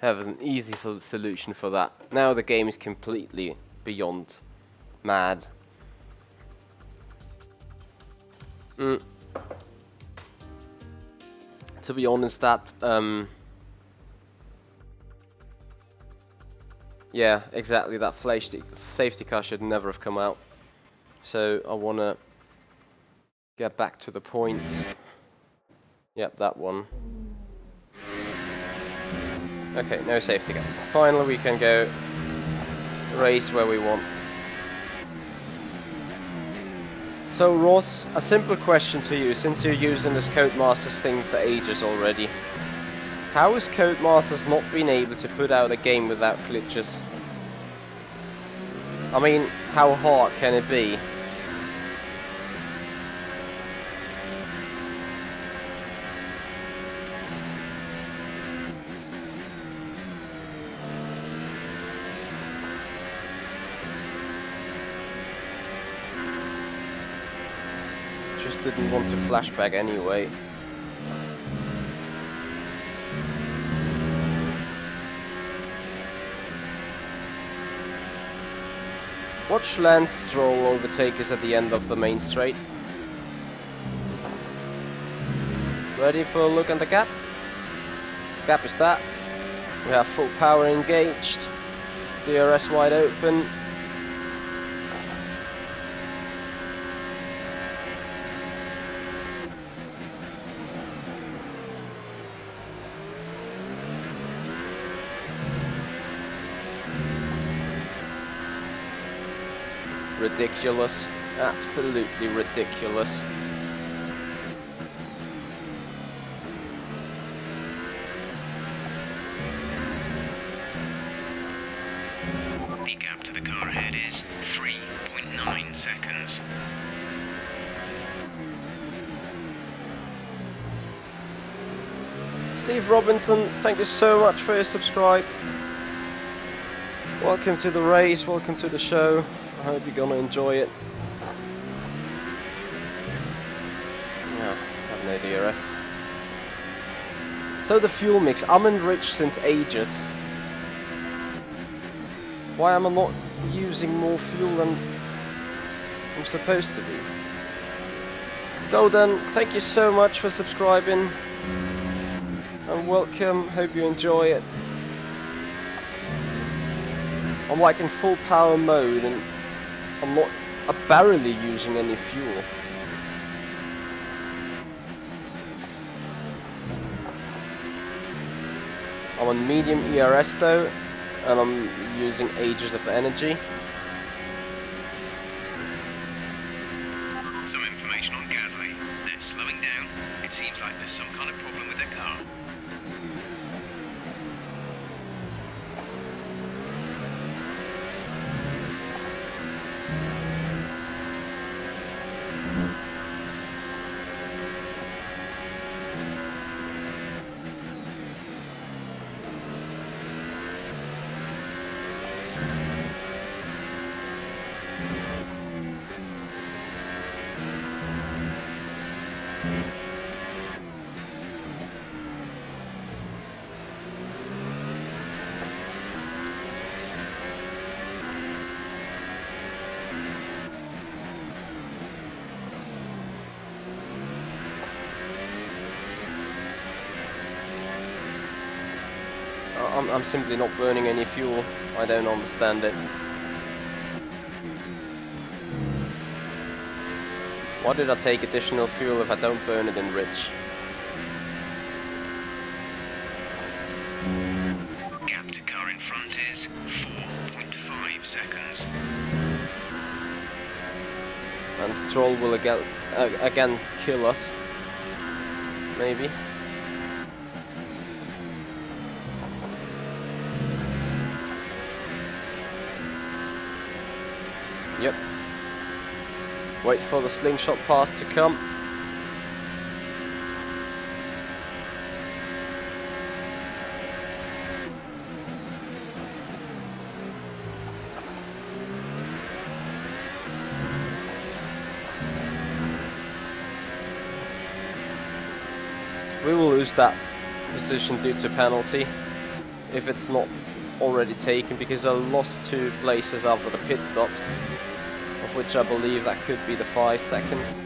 Have an easy solution for that. Now the game is completely beyond mad. To be honest, that yeah, exactly, that safety car should never have come out. So I wanna get back to the point. Yep, that one. Okay, no safety car. Finally we can go race where we want. So Ross, a simple question to you, since you're using this Codemasters thing for ages already. How has Codemasters not been able to put out a game without glitches? I mean, how hard can it be? Just didn't want to flashback anyway. Watch Lance Stroll overtake us at the end of the main straight. Ready for a look at the gap? Gap is that. We have full power engaged. DRS wide open. Ridiculous. Absolutely ridiculous. The gap to the car ahead is 3.9 seconds. Steve Robinson, thank you so much for your subscribe. Welcome to the race, welcome to the show. I hope you're gonna enjoy it. Yeah, I have no DRS. So the fuel mix, I'm enriched since ages. Why am I not using more fuel than I'm supposed to be? Golden, thank you so much for subscribing. And welcome, hope you enjoy it. I'm like in full power mode and I'm barely using any fuel. I'm on medium ERS though, and I'm using ages of energy. Some information on Gasly. They're slowing down. It seems like there's some kind of problem with their car. I'm simply not burning any fuel. I don't understand it. Why did I take additional fuel if I don't burn it in rich? Gap to car in front is 4.5 seconds. And Stroll will again kill us. maybe. Yep. Wait for the slingshot pass to come. We will lose that position due to penalty if it's not already taken, because I lost 2 places after the pit stops, of which I believe that could be the 5 seconds.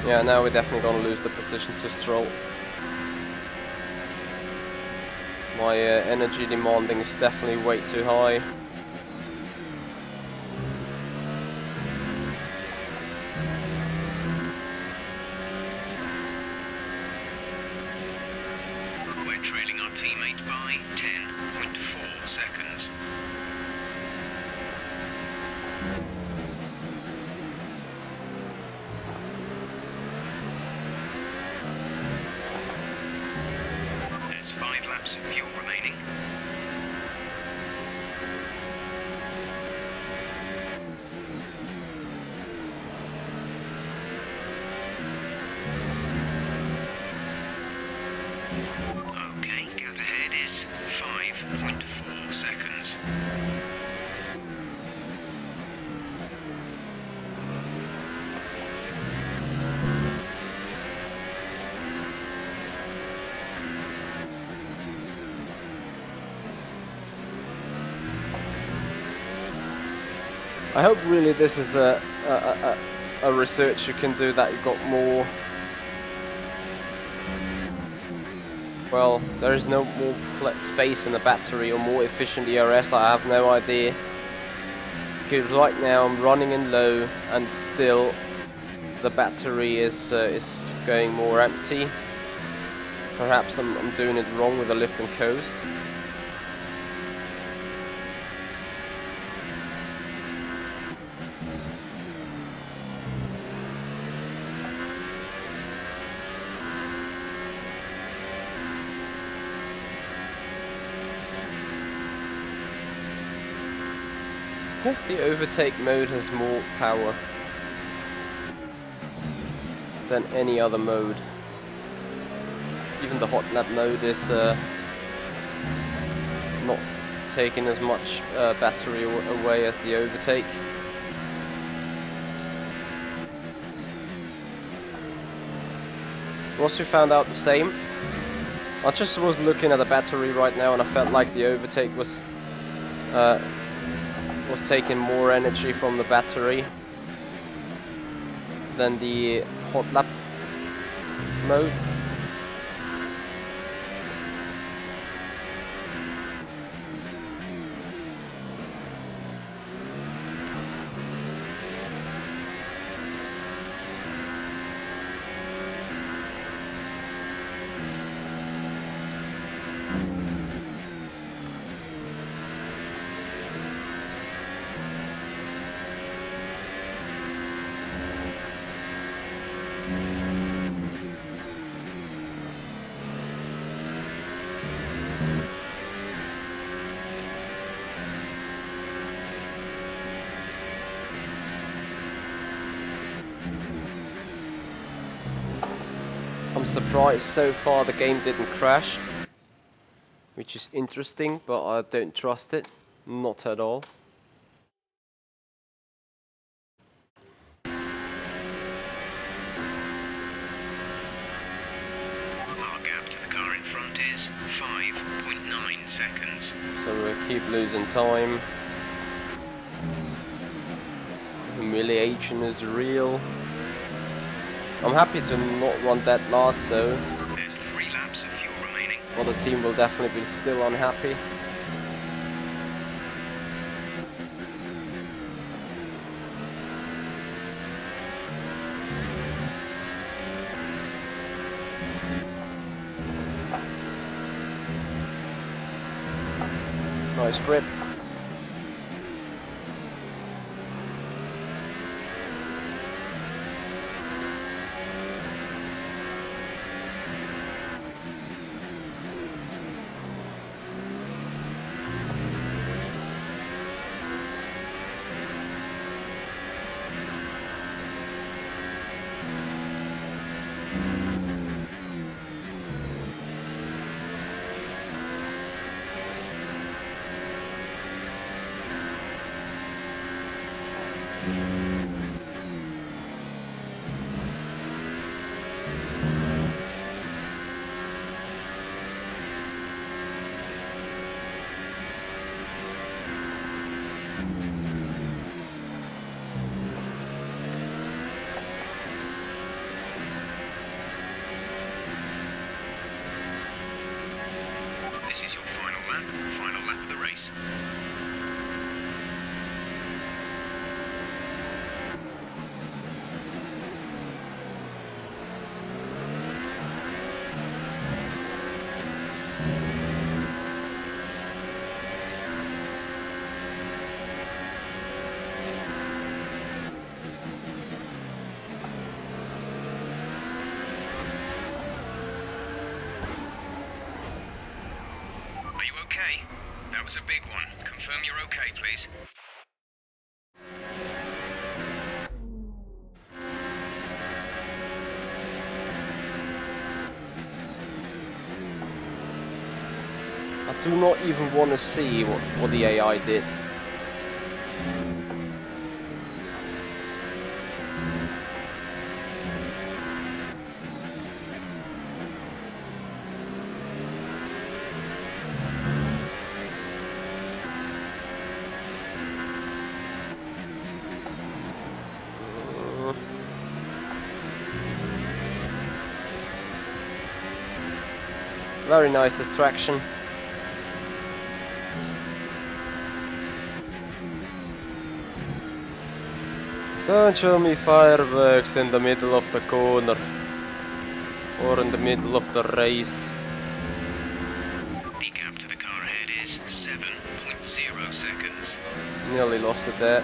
Yeah, now we're definitely gonna lose the position to Stroll. My energy demanding is definitely way too high. We're trailing our teammate by 10.4 seconds. There's 5 laps of fuel remaining. Okay, gap ahead is 5.4 seconds. I hope really this is a research you can do, that you got more. Well, there is no more space in the battery or more efficient ERS. I have no idea. Because right now I'm running in low and still the battery is going more empty. Perhaps I'm doing it wrong with the lift and coast. I think the overtake mode has more power than any other mode. Even the hot lap mode is not taking as much battery away as the overtake. Also found out the same. I just was looking at the battery right now and I felt like the overtake was taking more energy from the battery than the hot lap mode. I'm surprised so far the game didn't crash, which is interesting, but I don't trust it, not at all. Our gap to the car in front is is 5.9 seconds. So we'll keep losing time. Humiliation is real. I'm happy to not run that last though. There's 3 laps of fuel remaining. Well, the team will definitely be still unhappy. Nice grip. This is your final lap of the race. Are you okay? That was a big one. Confirm you're okay, please. I do not even want to see what the AI did. Very nice distraction. Don't show me fireworks in the middle of the corner or in the middle of the race. The gap to the car ahead is 7.0 seconds. Nearly lost it there.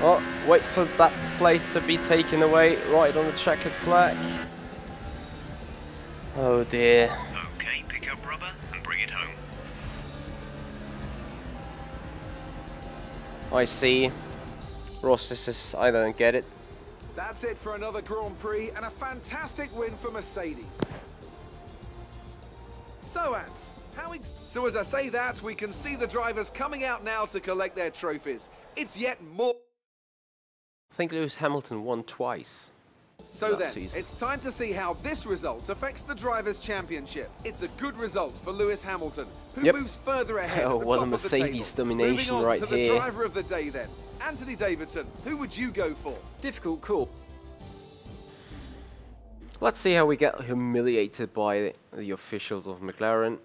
Oh, wait for that place to be taken away, right on the checkered flag. Oh dear. Okay, pick up rubber and bring it home. I see. Ross, this is, I don't get it. That's it for another Grand Prix and a fantastic win for Mercedes. So, Ant, so as I say that, we can see the drivers coming out now to collect their trophies. It's yet more. I think Lewis Hamilton won twice. So then, season. it's time to see how this result affects the Drivers' Championship. It's a good result for Lewis Hamilton, who moves further ahead Oh, at the what top a of the table. Mercedes domination Moving on right to the here. driver of the day then. Anthony Davidson, who would you go for? Difficult call. Let's see how we get humiliated by the officials of McLaren.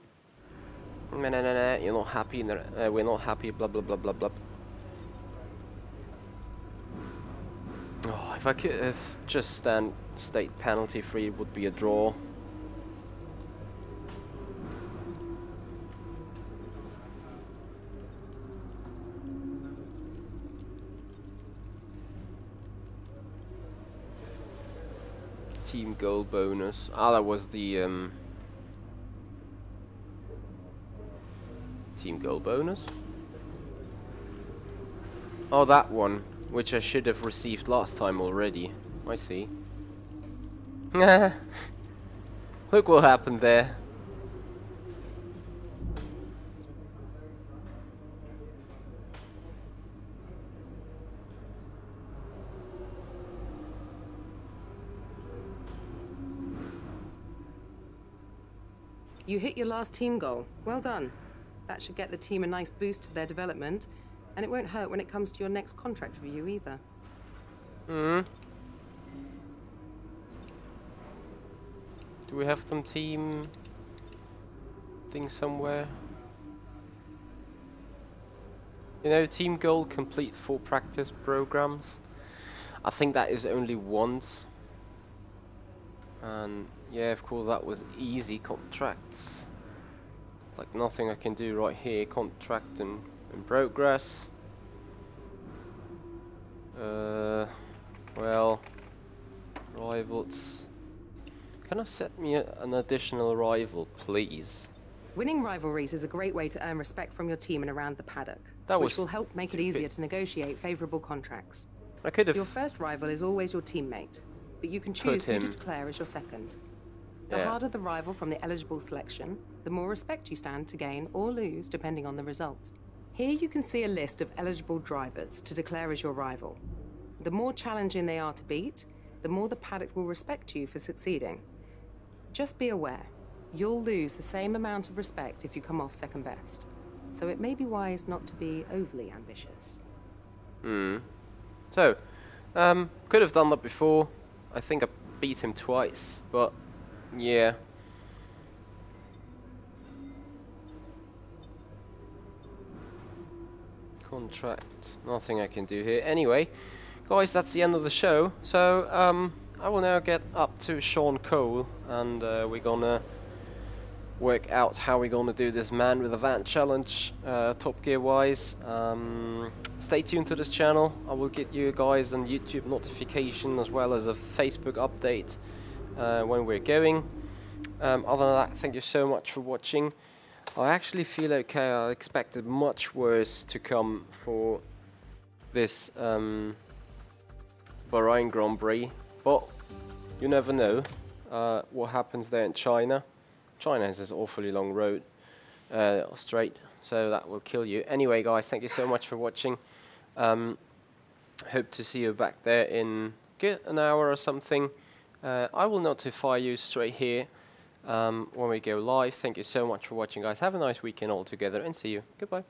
Nah, you're not happy, we're not happy, blah blah blah blah blah. Oh, if I could just stay penalty free, it would be a draw. Team goal bonus. Ah, that was the team goal bonus. Oh, that one, which I should have received last time already. I see. Look what happened there. You hit your last team goal. Well done. That should get the team a nice boost to their development, and it won't hurt when it comes to your next contract review either. Hmm. Do we have some team thing somewhere? You know, team goal, complete 4 practice programs. I think that is only once. And yeah, of course that was easy contracts. Like nothing I can do right here. Contract in progress. Well, rivals. Can I set me an additional rival, please? Winning rivalries is a great way to earn respect from your team and around the paddock, That which was will help make it easier to negotiate favorable contracts. I could have. Your first rival is always your teammate, but you can choose who to declare as your second. The harder the rival from the eligible selection, the more respect you stand to gain or lose depending on the result. Here you can see a list of eligible drivers to declare as your rival. The more challenging they are to beat, the more the paddock will respect you for succeeding. Just be aware, you'll lose the same amount of respect if you come off second best, so it may be wise not to be overly ambitious. So, could have done that before. I think I beat him twice, but yeah. Contract, nothing I can do here. Anyway, guys, that's the end of the show. So, I will now get up to Sean Cole, and we're gonna work out how we're gonna do this man with a van challenge, Top Gear wise. Stay tuned to this channel. I will get you guys an YouTube notification as well as a Facebook update when we're going. Other than that, thank you so much for watching. I actually feel okay. I expected much worse to come for this Bahrain Grand Prix, but you never know what happens there in China. China has this awfully long road, straight, so that will kill you. Anyway, guys, thank you so much for watching. Hope to see you back there in an hour or something. I will notify you straight here when we go live. Thank you so much for watching, guys. Have a nice weekend all together, and see you. Goodbye.